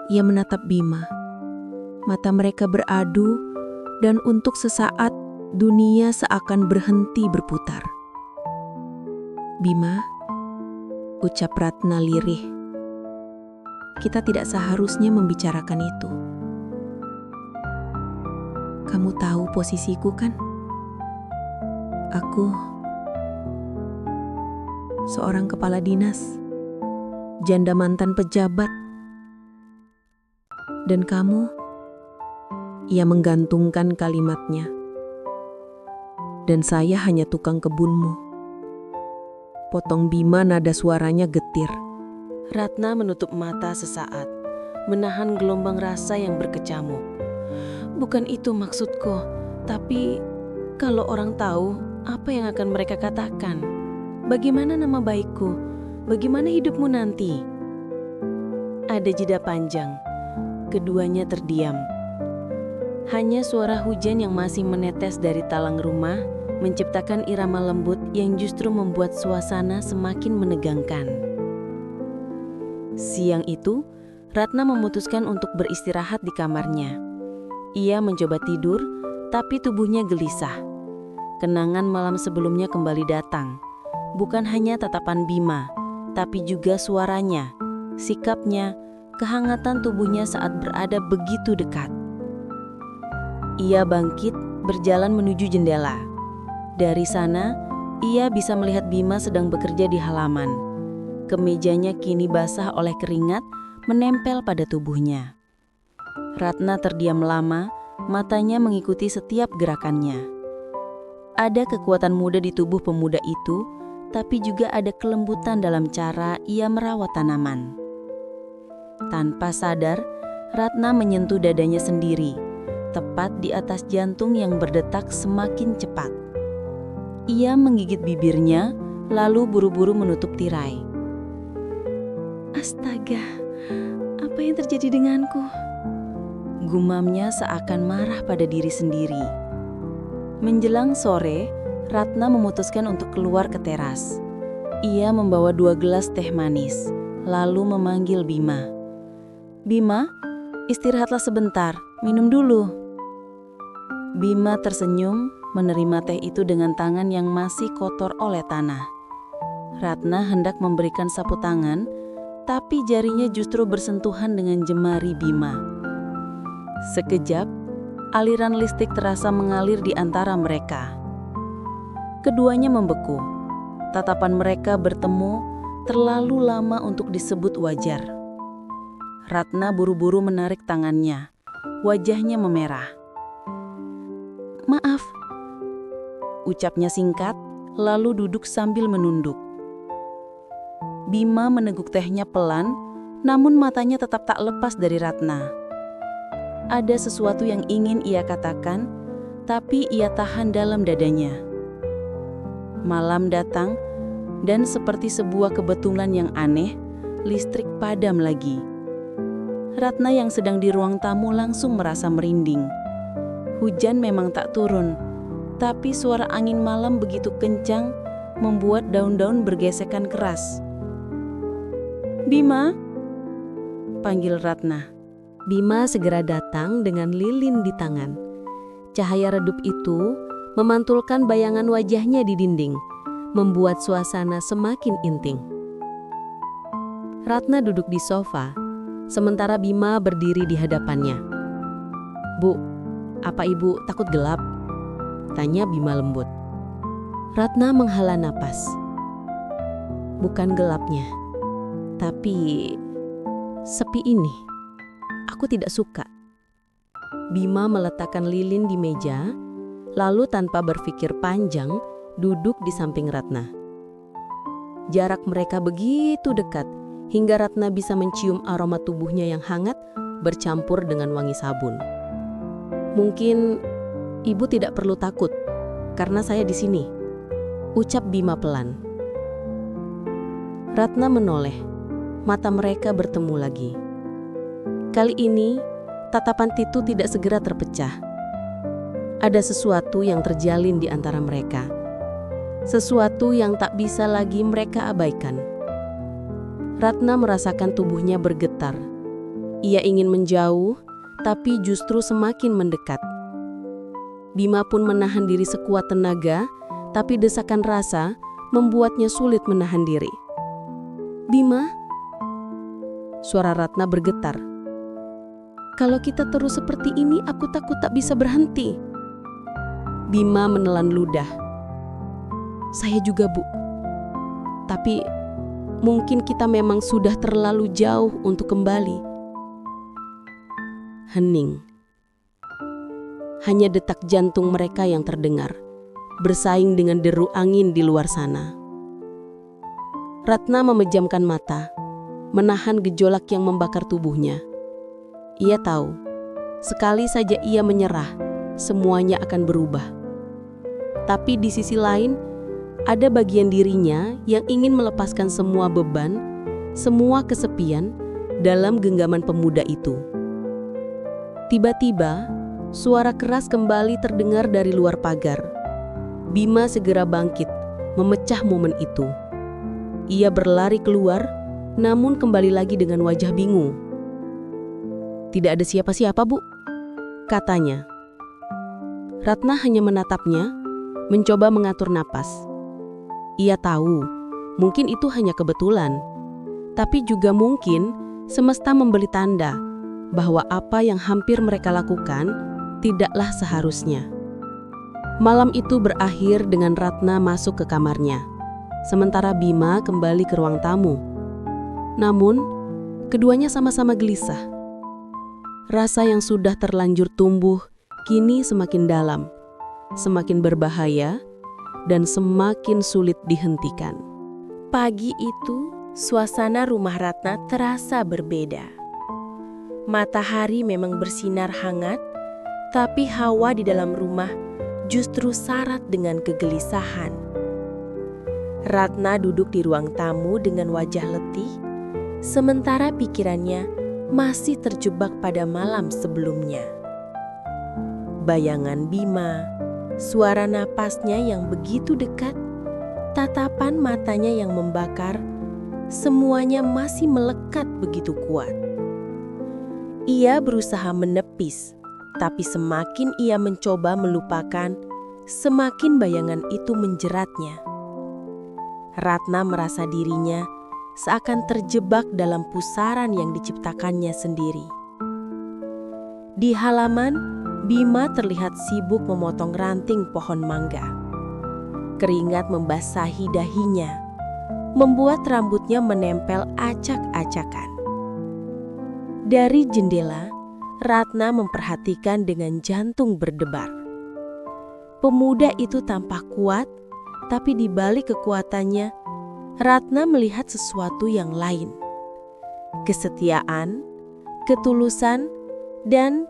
Speaker 1: Ia menatap Bima. Mata mereka beradu, dan untuk sesaat dunia seakan berhenti berputar. "Bima," ucap Ratna lirih, "kita tidak seharusnya membicarakan itu. Kamu tahu posisiku kan? Aku seorang kepala dinas, janda mantan pejabat. Dan kamu," ia menggantungkan kalimatnya, "dan saya hanya tukang kebunmu." Potong Bima, nada suaranya getir. Ratna menutup mata sesaat, menahan gelombang rasa yang berkecamuk. "Bukan itu maksudku, tapi kalau orang tahu, apa yang akan mereka katakan? Bagaimana nama baikku? Bagaimana hidupmu nanti?" Ada jeda panjang. Keduanya terdiam. Hanya suara hujan yang masih menetes dari talang rumah menciptakan irama lembut yang justru membuat suasana semakin menegangkan. Siang itu,
Speaker 3: Ratna memutuskan untuk beristirahat di kamarnya. Ia mencoba tidur, tapi tubuhnya gelisah. Kenangan malam sebelumnya kembali datang. Bukan hanya tatapan Bima, tapi juga suaranya, sikapnya, kehangatan tubuhnya saat berada begitu dekat. Ia bangkit, berjalan menuju jendela. Dari sana, ia bisa melihat Bima sedang bekerja di halaman. Kemejanya kini basah oleh keringat, menempel pada tubuhnya. Ratna terdiam lama, matanya mengikuti setiap gerakannya. Ada kekuatan muda di tubuh pemuda itu, tapi juga ada kelembutan dalam cara ia merawat tanaman. Tanpa sadar, Ratna menyentuh dadanya sendiri, tepat di atas jantung yang berdetak semakin cepat. Ia menggigit bibirnya, lalu buru-buru menutup tirai. Astaga, apa yang terjadi denganku? Gumamnya seakan marah pada diri sendiri. Menjelang sore, Ratna memutuskan untuk keluar ke teras. Ia membawa 2 gelas teh manis, lalu memanggil Bima. Bima, istirahatlah sebentar, minum dulu. Bima tersenyum, menerima teh itu dengan tangan yang masih kotor oleh tanah. Ratna hendak memberikan sapu tangan, tapi jarinya justru bersentuhan dengan jemari Bima. Sekejap, aliran listrik terasa mengalir di antara mereka. Keduanya membeku. Tatapan mereka bertemu terlalu lama untuk disebut wajar. Ratna buru-buru menarik tangannya. Wajahnya memerah. Maaf, ucapnya singkat, lalu duduk sambil menunduk. Bima meneguk tehnya pelan, namun matanya tetap tak lepas dari Ratna. Ada sesuatu yang ingin ia katakan, tapi ia tahan dalam dadanya. Malam datang, dan seperti sebuah kebetulan yang aneh, listrik padam lagi. Ratna yang sedang di ruang tamu langsung merasa merinding. Hujan memang tak turun, tapi suara angin malam begitu kencang, membuat daun-daun bergesekan keras. Bima, panggil Ratna.
Speaker 1: Bima segera datang dengan lilin di tangan. Cahaya redup itu memantulkan bayangan wajahnya di dinding, membuat suasana semakin intim. Ratna duduk di sofa, sementara Bima berdiri di hadapannya. Bu, apa ibu takut gelap? Tanya Bima lembut. Ratna menghela napas. Bukan gelapnya, tapi sepi ini. Aku tidak suka. Bima meletakkan lilin di meja, lalu tanpa berpikir panjang, duduk di samping Ratna. Jarak mereka begitu dekat, hingga Ratna bisa mencium aroma tubuhnya yang hangat bercampur dengan wangi sabun. Mungkin ibu tidak perlu takut, karena saya di sini, ucap Bima pelan. Ratna menoleh, mata mereka bertemu lagi. Kali ini, tatapan Titu tidak segera terpecah. Ada sesuatu yang terjalin di antara mereka. Sesuatu yang tak bisa lagi mereka abaikan. Ratna merasakan tubuhnya bergetar. Ia ingin menjauh, tapi justru semakin mendekat. Bima pun menahan diri sekuat tenaga, tapi desakan rasa membuatnya sulit menahan diri. Bima? Suara Ratna bergetar. Kalau kita terus seperti ini, aku takut tak bisa berhenti. Bima menelan ludah. Saya juga, Bu. Tapi mungkin kita memang sudah terlalu jauh untuk kembali. Hening. Hanya detak jantung mereka yang terdengar, bersaing dengan deru angin di luar sana. Ratna memejamkan mata, menahan gejolak yang membakar tubuhnya. Ia tahu, sekali saja ia menyerah, semuanya akan berubah. Tapi di sisi lain, ada bagian dirinya yang ingin melepaskan semua beban, semua kesepian dalam genggaman pemuda itu. Tiba-tiba, suara keras kembali terdengar dari luar pagar. Bima segera bangkit, memecah momen itu. Ia berlari keluar, namun kembali lagi dengan wajah bingung.
Speaker 3: Tidak ada siapa-siapa, Bu, katanya. Ratna hanya menatapnya, mencoba mengatur napas. Ia tahu, mungkin itu hanya kebetulan. Tapi juga mungkin semesta memberi tanda bahwa apa yang hampir mereka lakukan tidaklah seharusnya. Malam itu berakhir dengan Ratna masuk ke kamarnya, sementara Bima kembali ke ruang tamu. Namun, keduanya sama-sama gelisah. Rasa yang sudah terlanjur tumbuh kini semakin dalam, semakin berbahaya, dan semakin sulit dihentikan.
Speaker 1: Pagi itu, suasana rumah Ratna terasa berbeda. Matahari memang bersinar hangat, tapi hawa di dalam rumah justru syarat dengan kegelisahan. Ratna duduk di ruang tamu dengan wajah letih, sementara pikirannya masih terjebak pada malam sebelumnya. Bayangan Bima, suara napasnya yang begitu dekat, tatapan matanya yang membakar, semuanya masih melekat begitu kuat. Ia berusaha menepis, tapi semakin ia mencoba melupakan, semakin bayangan itu menjeratnya. Ratna merasa dirinya seakan terjebak dalam pusaran yang diciptakannya sendiri. Di halaman, Bima terlihat sibuk memotong ranting pohon mangga. Keringat membasahi dahinya, membuat rambutnya menempel acak-acakan. Dari jendela, Ratna memperhatikan dengan jantung berdebar. Pemuda itu tampak kuat, tapi di balik kekuatannya, Ratna melihat sesuatu yang lain. Kesetiaan, ketulusan, dan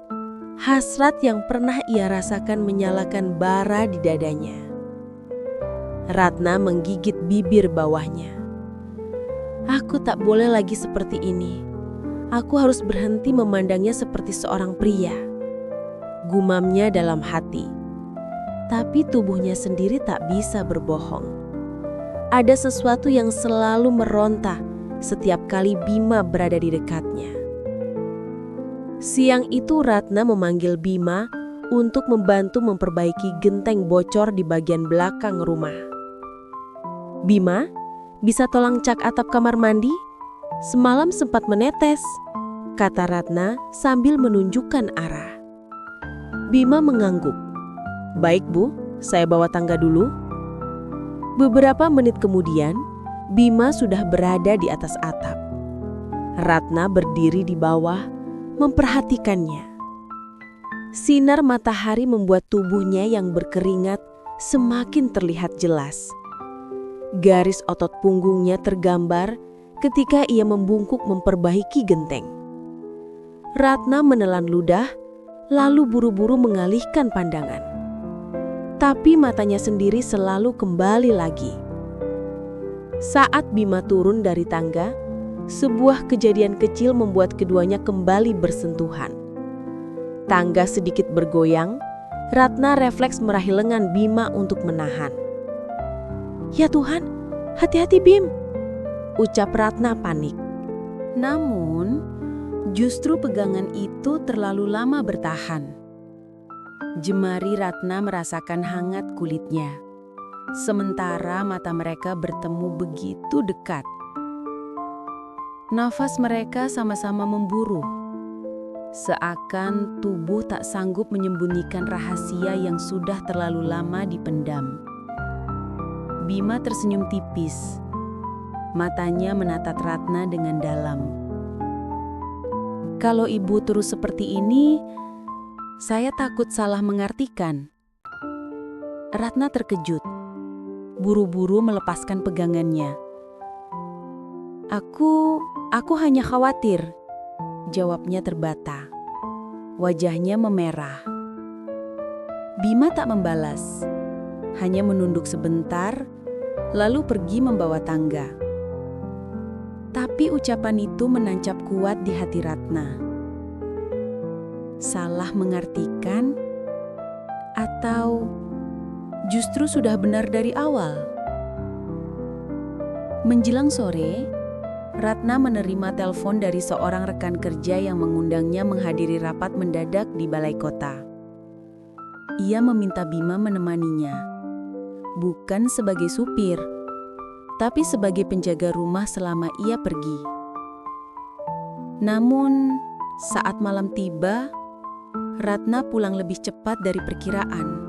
Speaker 1: hasrat yang pernah ia rasakan menyalakan bara di dadanya. Ratna menggigit bibir bawahnya. Aku tak boleh lagi seperti ini. Aku harus berhenti memandangnya seperti seorang pria. Gumamnya dalam hati. Tapi tubuhnya sendiri tak bisa berbohong. Ada sesuatu yang selalu meronta setiap kali Bima berada di dekatnya. Siang itu Ratna memanggil Bima untuk membantu memperbaiki genteng bocor di bagian belakang rumah. Bima, bisa tolong cak atap kamar mandi? Semalam sempat menetes, kata Ratna sambil menunjukkan arah. Bima mengangguk. Baik Bu, saya bawa tangga dulu. Beberapa menit kemudian, Bima sudah berada di atas atap. Ratna berdiri di bawah, memperhatikannya. Sinar matahari membuat tubuhnya yang berkeringat semakin terlihat jelas. Garis otot punggungnya tergambar ketika ia membungkuk memperbaiki genteng. Ratna menelan ludah, lalu buru-buru mengalihkan pandangan. Tapi matanya sendiri selalu kembali lagi. Saat Bima turun dari tangga, sebuah kejadian kecil membuat keduanya kembali bersentuhan. Tangga sedikit bergoyang, Ratna refleks meraih lengan Bima untuk menahan. Ya Tuhan, hati-hati Bim, ucap Ratna panik.
Speaker 4: Namun, justru pegangan itu terlalu lama bertahan. Jemari Ratna merasakan hangat kulitnya, sementara mata mereka bertemu begitu dekat. Nafas mereka sama-sama memburu, seakan tubuh tak sanggup menyembunyikan rahasia yang sudah terlalu lama dipendam. Bima tersenyum tipis, matanya menatap Ratna dengan dalam. Kalau ibu terus seperti ini, saya takut salah mengartikan. Ratna terkejut, buru-buru melepaskan pegangannya. Aku hanya khawatir, jawabnya terbata. Wajahnya memerah. Bima tak membalas, hanya menunduk sebentar, lalu pergi membawa tangga. Tapi ucapan itu menancap kuat di hati Ratna. Salah mengartikan, atau justru sudah benar dari awal? Menjelang sore, Ratna menerima telepon dari seorang rekan kerja yang mengundangnya menghadiri rapat mendadak di balai kota. Ia meminta Bima menemaninya, bukan sebagai supir, tapi sebagai penjaga rumah selama ia pergi. Namun, saat malam tiba, Ratna pulang lebih cepat dari perkiraan.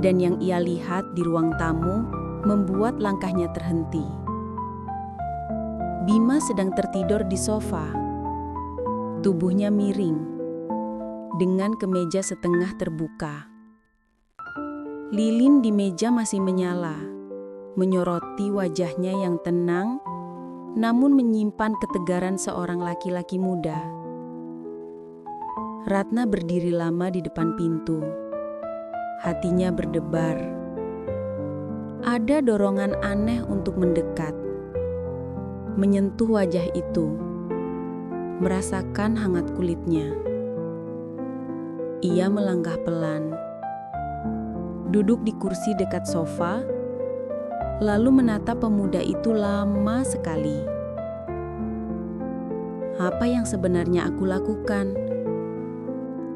Speaker 4: Dan yang ia lihat di ruang tamu membuat langkahnya terhenti. Bima sedang tertidur di sofa. Tubuhnya miring, dengan kemeja setengah terbuka. Lilin di meja masih menyala, menyoroti wajahnya yang tenang, namun menyimpan ketegaran seorang laki-laki muda. Ratna berdiri lama di depan pintu. Hatinya berdebar. Ada dorongan aneh untuk mendekat, menyentuh wajah itu, merasakan hangat kulitnya. Ia melangkah pelan, duduk di kursi dekat sofa, lalu menatap pemuda itu lama sekali. Apa yang sebenarnya aku lakukan?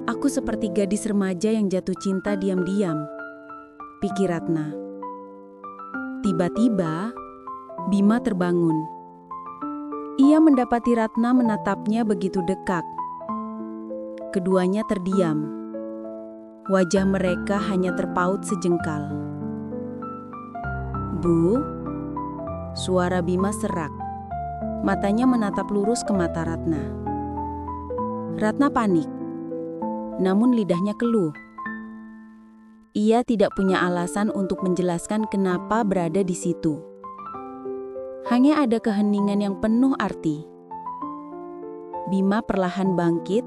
Speaker 4: Aku seperti gadis remaja yang jatuh cinta diam-diam, pikir Ratna. Tiba-tiba, Bima terbangun. Ia mendapati Ratna menatapnya begitu dekat. Keduanya terdiam. Wajah mereka hanya terpaut sejengkal. "Bu?" Suara Bima serak. Matanya menatap lurus ke mata Ratna. Ratna panik, namun lidahnya keluh. Ia tidak punya alasan untuk menjelaskan kenapa berada di situ. Hanya ada keheningan yang penuh arti. Bima perlahan bangkit,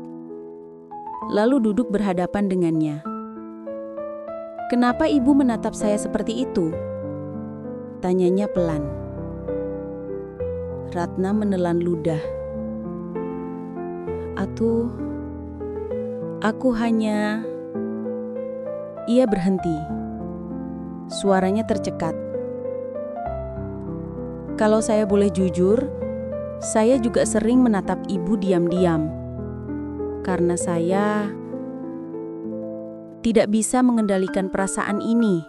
Speaker 4: lalu duduk berhadapan dengannya. "Kenapa ibu menatap saya seperti itu?" tanyanya pelan. Ratna menelan ludah. Aku hanya..." Ia berhenti. Suaranya tercekat. "Kalau saya boleh jujur, saya juga sering menatap ibu diam-diam. Karena saya tidak bisa mengendalikan perasaan ini."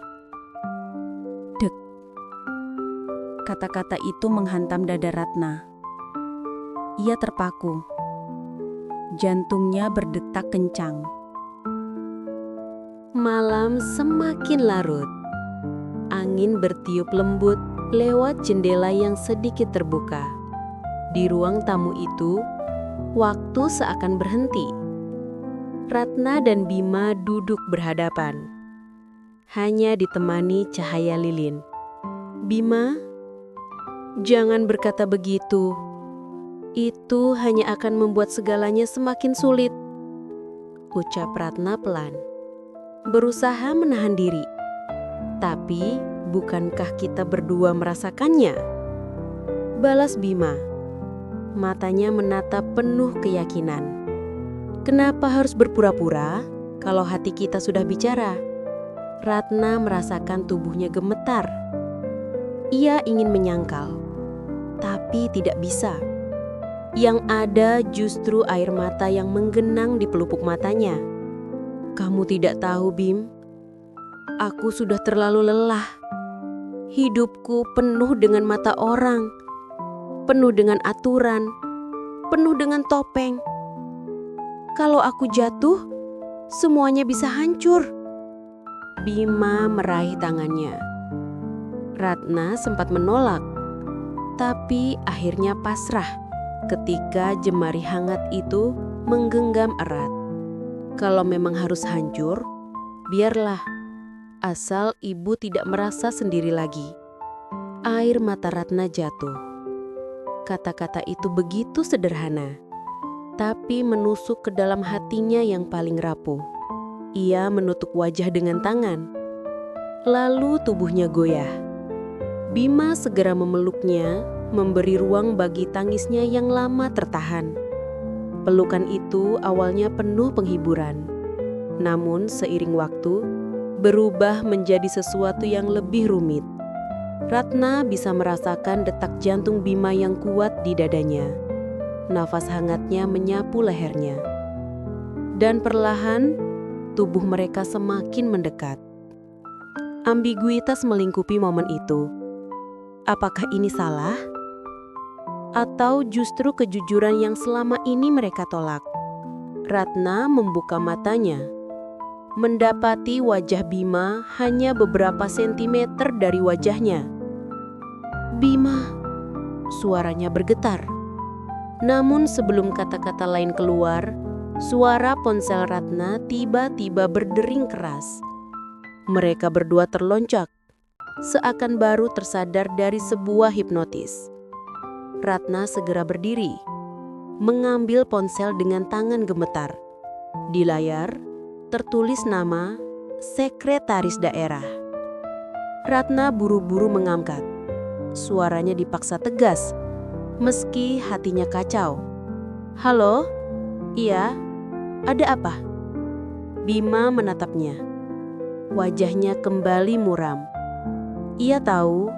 Speaker 4: Dek. Kata-kata itu menghantam dada Ratna. Ia terpaku. Jantungnya berdetak kencang.
Speaker 1: Malam semakin larut. Angin bertiup lembut lewat jendela yang sedikit terbuka. Di ruang tamu itu, waktu seakan berhenti. Ratna dan Bima duduk berhadapan. Hanya ditemani cahaya lilin. "Bima, jangan berkata begitu. Itu hanya akan membuat segalanya semakin sulit," ucap Ratna pelan. Berusaha menahan diri. "Tapi bukankah kita berdua merasakannya?" balas Bima. Matanya menatap penuh keyakinan. "Kenapa harus berpura-pura kalau hati kita sudah bicara?" Ratna merasakan tubuhnya gemetar. Ia ingin menyangkal, tapi tidak bisa. Yang ada justru air mata yang menggenang di pelupuk matanya. "Kamu tidak tahu, Bim. Aku sudah terlalu lelah. Hidupku penuh dengan mata orang, penuh dengan aturan, penuh dengan topeng. Kalau aku jatuh, semuanya bisa hancur." Bima meraih tangannya. Ratna sempat menolak, tapi akhirnya pasrah ketika jemari hangat itu menggenggam erat. Kalau memang harus hancur, biarlah, asal ibu tidak merasa sendiri lagi. Air mata Ratna jatuh. Kata-kata itu begitu sederhana, tapi menusuk ke dalam hatinya yang paling rapuh. Ia menutup wajah dengan tangan, lalu tubuhnya goyah. Bima segera memeluknya, memberi ruang bagi tangisnya yang lama tertahan. Pelukan itu awalnya penuh penghiburan, namun seiring waktu berubah menjadi sesuatu yang lebih rumit.
Speaker 3: Ratna bisa merasakan detak jantung Bima yang kuat di dadanya. Nafas hangatnya menyapu lehernya. Dan perlahan, tubuh mereka semakin mendekat. Ambiguitas melingkupi momen itu. Apakah ini salah? Atau justru kejujuran yang selama ini mereka tolak? Ratna membuka matanya, mendapati wajah Bima hanya beberapa sentimeter dari wajahnya. "Bima," suaranya bergetar. Namun sebelum kata-kata lain keluar, suara ponsel Ratna tiba-tiba berdering keras. Mereka berdua terlonjak, seakan baru tersadar dari sebuah hipnotis. Ratna segera berdiri, mengambil ponsel dengan tangan gemetar. Di layar tertulis nama Sekretaris Daerah. Ratna buru-buru mengangkat. Suaranya dipaksa tegas, meski hatinya kacau. "Halo? Iya, ada apa?" Bima menatapnya. Wajahnya kembali muram. Ia tahu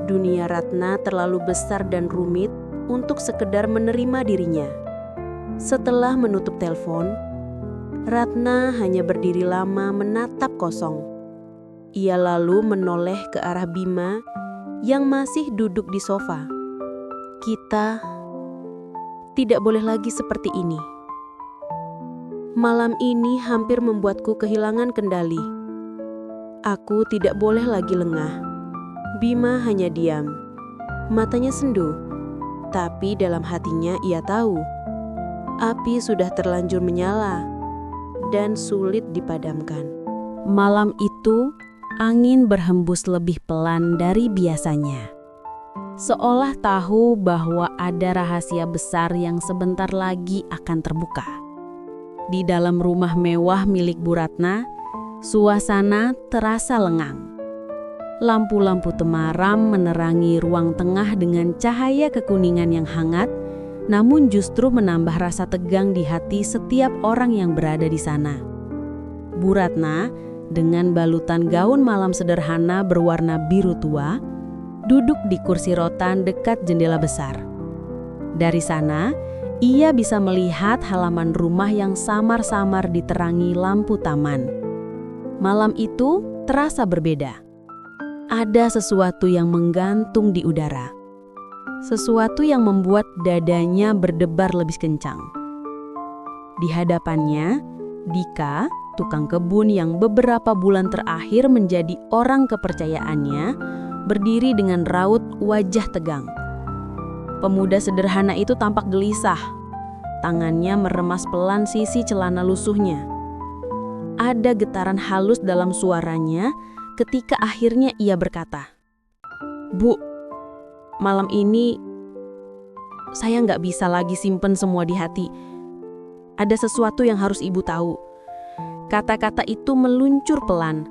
Speaker 3: dunia Ratna terlalu besar dan rumit untuk sekedar menerima dirinya. Setelah menutup telepon, Ratna hanya berdiri lama menatap kosong. Ia lalu menoleh ke arah Bima yang masih duduk di sofa. "Kita tidak boleh lagi seperti ini. Malam ini hampir membuatku kehilangan kendali. Aku tidak boleh lagi lengah." Bima hanya diam. Matanya sendu. Tapi dalam hatinya ia tahu, api sudah terlanjur menyala dan sulit dipadamkan.
Speaker 4: Malam itu, angin berhembus lebih pelan dari biasanya. Seolah tahu bahwa ada rahasia besar yang sebentar lagi akan terbuka. Di dalam rumah mewah milik Bu Ratna, suasana terasa lengang. Lampu-lampu temaram menerangi ruang tengah dengan cahaya kekuningan yang hangat, namun justru menambah rasa tegang di hati setiap orang yang berada di sana. Bu Ratna, dengan balutan gaun malam sederhana berwarna biru tua, duduk di kursi rotan dekat jendela besar. Dari sana, ia bisa melihat halaman rumah yang samar-samar diterangi lampu taman. Malam itu terasa berbeda. Ada sesuatu yang menggantung di udara. Sesuatu yang membuat dadanya berdebar lebih kencang. Di hadapannya, Dika, tukang kebun yang beberapa bulan terakhir menjadi orang kepercayaannya, berdiri dengan raut wajah tegang. Pemuda sederhana itu tampak gelisah. Tangannya meremas pelan sisi celana lusuhnya. Ada getaran halus dalam suaranya ketika akhirnya ia berkata, "Bu, malam ini saya nggak bisa lagi simpen semua di hati. Ada sesuatu yang harus ibu tahu." Kata-kata itu meluncur pelan,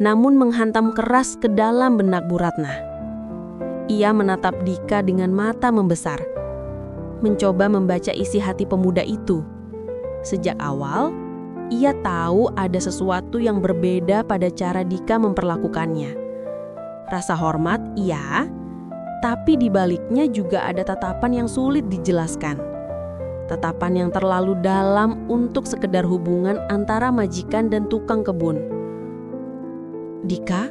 Speaker 4: namun menghantam keras ke dalam benak Bu Ratna. Ia menatap Dika dengan mata membesar, mencoba membaca isi hati pemuda itu. Sejak awal, ia tahu ada sesuatu yang berbeda pada cara Dika memperlakukannya. Rasa hormat, iya, tapi di baliknya juga ada tatapan yang sulit dijelaskan. Tatapan yang terlalu dalam untuk sekedar hubungan antara majikan dan tukang kebun. "Dika?"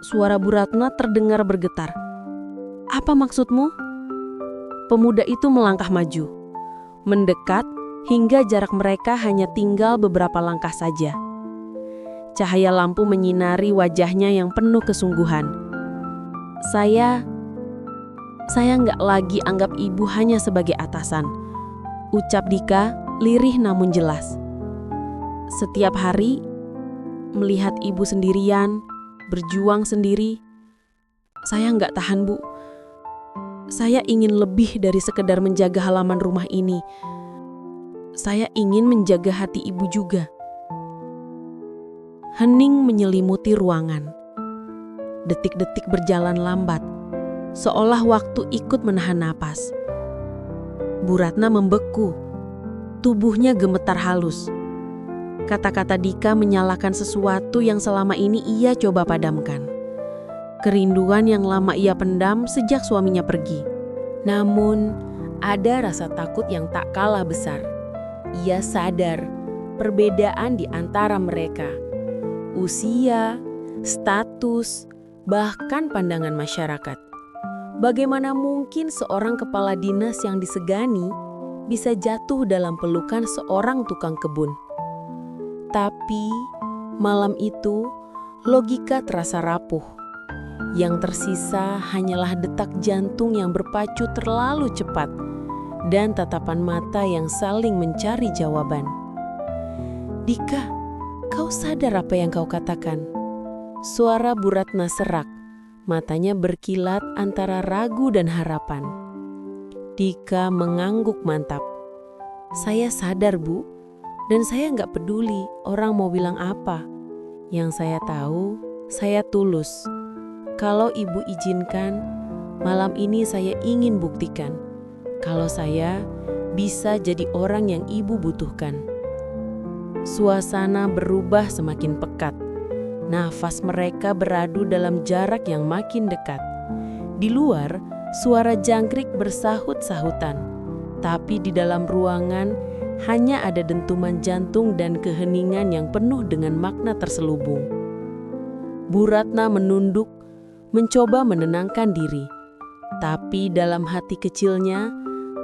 Speaker 4: Suara Bu Ratna terdengar bergetar. "Apa maksudmu?" Pemuda itu melangkah maju, mendekat hingga jarak mereka hanya tinggal beberapa langkah saja. Cahaya lampu menyinari wajahnya yang penuh kesungguhan. Saya nggak lagi anggap ibu hanya sebagai atasan," ucap Dika, lirih namun jelas. "Setiap hari, melihat ibu sendirian, berjuang sendiri, saya nggak tahan, Bu. Saya ingin lebih dari sekedar menjaga halaman rumah ini. Saya ingin menjaga hati ibu juga." Hening menyelimuti ruangan. Detik-detik berjalan lambat, seolah waktu ikut menahan napas. Bu Ratna membeku, tubuhnya gemetar halus. Kata-kata Dika menyalakan sesuatu yang selama ini ia coba padamkan.
Speaker 3: Kerinduan yang lama ia pendam sejak suaminya pergi.
Speaker 1: Namun, ada rasa takut yang tak kalah besar. Ia sadar perbedaan di antara mereka. Usia, status, bahkan pandangan masyarakat. Bagaimana mungkin seorang kepala dinas yang disegani bisa jatuh dalam pelukan seorang tukang kebun? Tapi, malam itu, logika terasa rapuh. Yang tersisa hanyalah detak jantung yang berpacu terlalu cepat dan tatapan mata yang saling mencari jawaban. "Dika, kau sadar apa yang kau katakan?" Suara Bu Ratna serak, matanya berkilat antara ragu dan harapan. Dika mengangguk mantap. "Saya sadar, Bu, dan saya nggak peduli orang mau bilang apa. Yang saya tahu, saya tulus. Kalau Ibu izinkan, malam ini saya ingin buktikan kalau saya bisa jadi orang yang Ibu butuhkan." Suasana berubah semakin pekat. Nafas mereka beradu dalam jarak yang makin dekat. Di luar, suara jangkrik bersahut-sahutan. Tapi di dalam ruangan, hanya ada dentuman jantung dan keheningan yang penuh dengan makna terselubung. Bu Ratna menunduk, mencoba menenangkan diri. Tapi dalam hati kecilnya,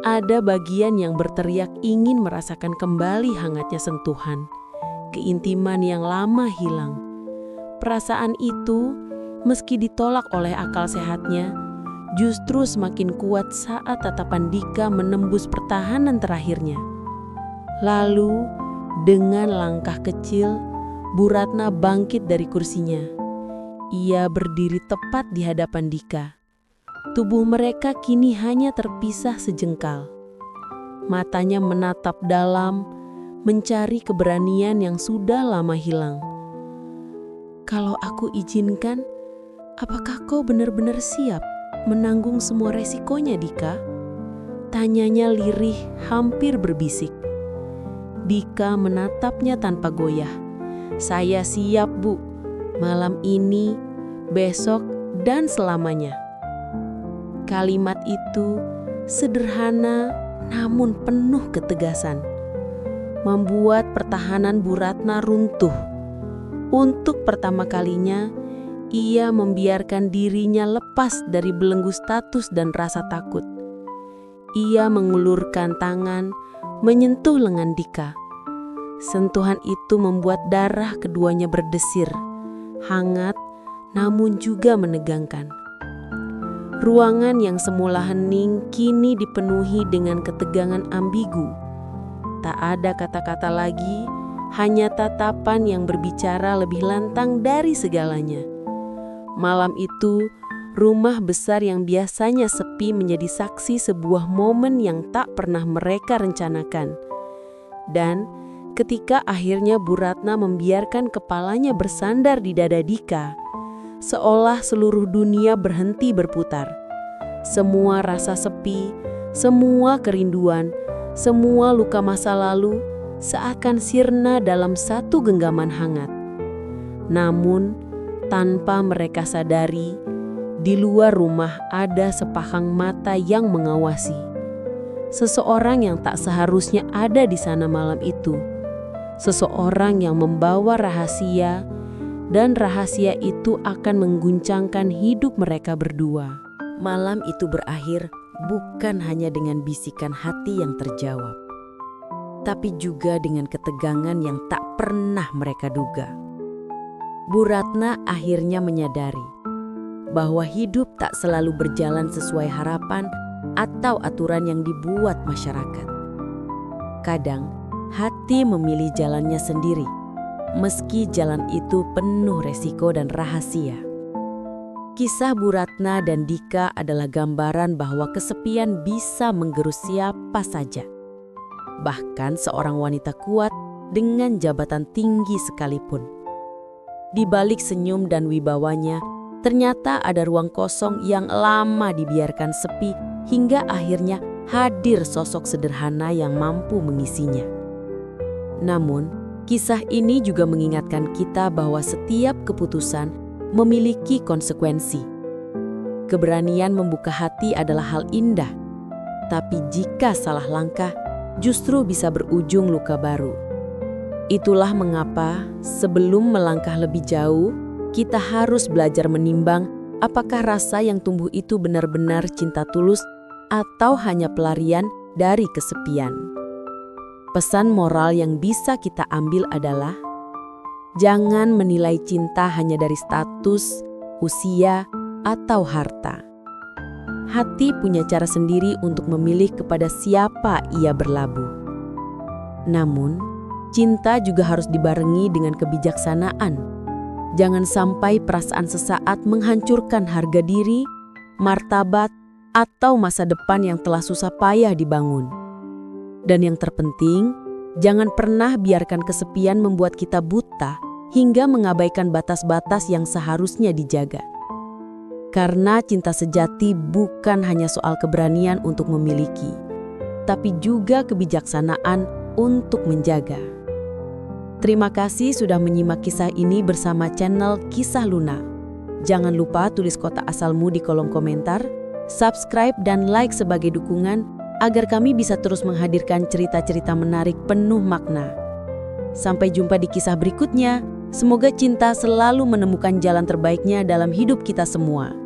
Speaker 1: ada bagian yang berteriak ingin merasakan kembali hangatnya sentuhan, keintiman yang lama hilang. Perasaan itu, meski ditolak oleh akal sehatnya, justru semakin kuat saat tatapan Dika menembus pertahanan terakhirnya. Lalu, dengan langkah kecil, Bu Ratna bangkit dari kursinya. Ia berdiri tepat di hadapan Dika. Tubuh mereka kini hanya terpisah sejengkal. Matanya menatap dalam, mencari keberanian yang sudah lama hilang. "Kalau aku izinkan, apakah kau benar-benar siap menanggung semua resikonya, Dika?" Tanyanya lirih, hampir berbisik. Dika menatapnya tanpa goyah. "Saya siap, Bu. Malam ini, besok, dan selamanya." Kalimat itu sederhana namun penuh ketegasan, membuat pertahanan Bu Ratna runtuh. Untuk pertama kalinya, ia membiarkan dirinya lepas dari belenggu status dan rasa takut. Ia mengulurkan tangan, menyentuh lengan Dika. Sentuhan itu membuat darah keduanya berdesir, hangat namun juga menegangkan. Ruangan yang semula hening kini dipenuhi dengan ketegangan ambigu. Tak ada kata-kata lagi, hanya tatapan yang berbicara lebih lantang dari segalanya. Malam itu, rumah besar yang biasanya sepi menjadi saksi sebuah momen yang tak pernah mereka rencanakan. Dan ketika akhirnya Bu Ratna membiarkan kepalanya bersandar di dada Dika, seolah seluruh dunia berhenti berputar. Semua rasa sepi, semua kerinduan, semua luka masa lalu seakan sirna dalam satu genggaman hangat. Namun, tanpa mereka sadari, di luar rumah ada sepasang mata yang mengawasi. Seseorang yang tak seharusnya ada di sana malam itu. Seseorang yang membawa rahasia, dan rahasia itu akan mengguncangkan hidup mereka berdua. Malam itu berakhir bukan hanya dengan bisikan hati yang terjawab, tapi juga dengan ketegangan yang tak pernah mereka duga. Bu Ratna akhirnya menyadari bahwa hidup tak selalu berjalan sesuai harapan atau aturan yang dibuat masyarakat. Kadang, hati memilih jalannya sendiri, meski jalan itu penuh resiko dan rahasia. Kisah Bu Ratna dan Dika adalah gambaran bahwa kesepian bisa menggerus siapa saja. Bahkan seorang wanita kuat dengan jabatan tinggi sekalipun. Di balik senyum dan wibawanya, ternyata ada ruang kosong yang lama dibiarkan sepi hingga akhirnya hadir sosok sederhana yang mampu mengisinya. Namun, kisah ini juga mengingatkan kita bahwa setiap keputusan, memiliki konsekuensi. Keberanian membuka hati adalah hal indah, tapi jika salah langkah, justru bisa berujung luka baru. Itulah mengapa sebelum melangkah lebih jauh, kita harus belajar menimbang apakah rasa yang tumbuh itu benar-benar cinta tulus atau hanya pelarian dari kesepian. Pesan moral yang bisa kita ambil adalah, jangan menilai cinta hanya dari status, usia, atau harta. Hati punya cara sendiri untuk memilih kepada siapa ia berlabuh. Namun, cinta juga harus dibarengi dengan kebijaksanaan. Jangan sampai perasaan sesaat menghancurkan harga diri, martabat, atau masa depan yang telah susah payah dibangun. Dan yang terpenting, jangan pernah biarkan kesepian membuat kita buta hingga mengabaikan batas-batas yang seharusnya dijaga. Karena cinta sejati bukan hanya soal keberanian untuk memiliki, tapi juga kebijaksanaan untuk menjaga. Terima kasih sudah menyimak kisah ini bersama channel Kisah Luna. Jangan lupa tulis kota asalmu di kolom komentar, subscribe dan like sebagai dukungan agar kami bisa terus menghadirkan cerita-cerita menarik penuh makna. Sampai jumpa di kisah berikutnya. Semoga cinta selalu menemukan jalan terbaiknya dalam hidup kita semua.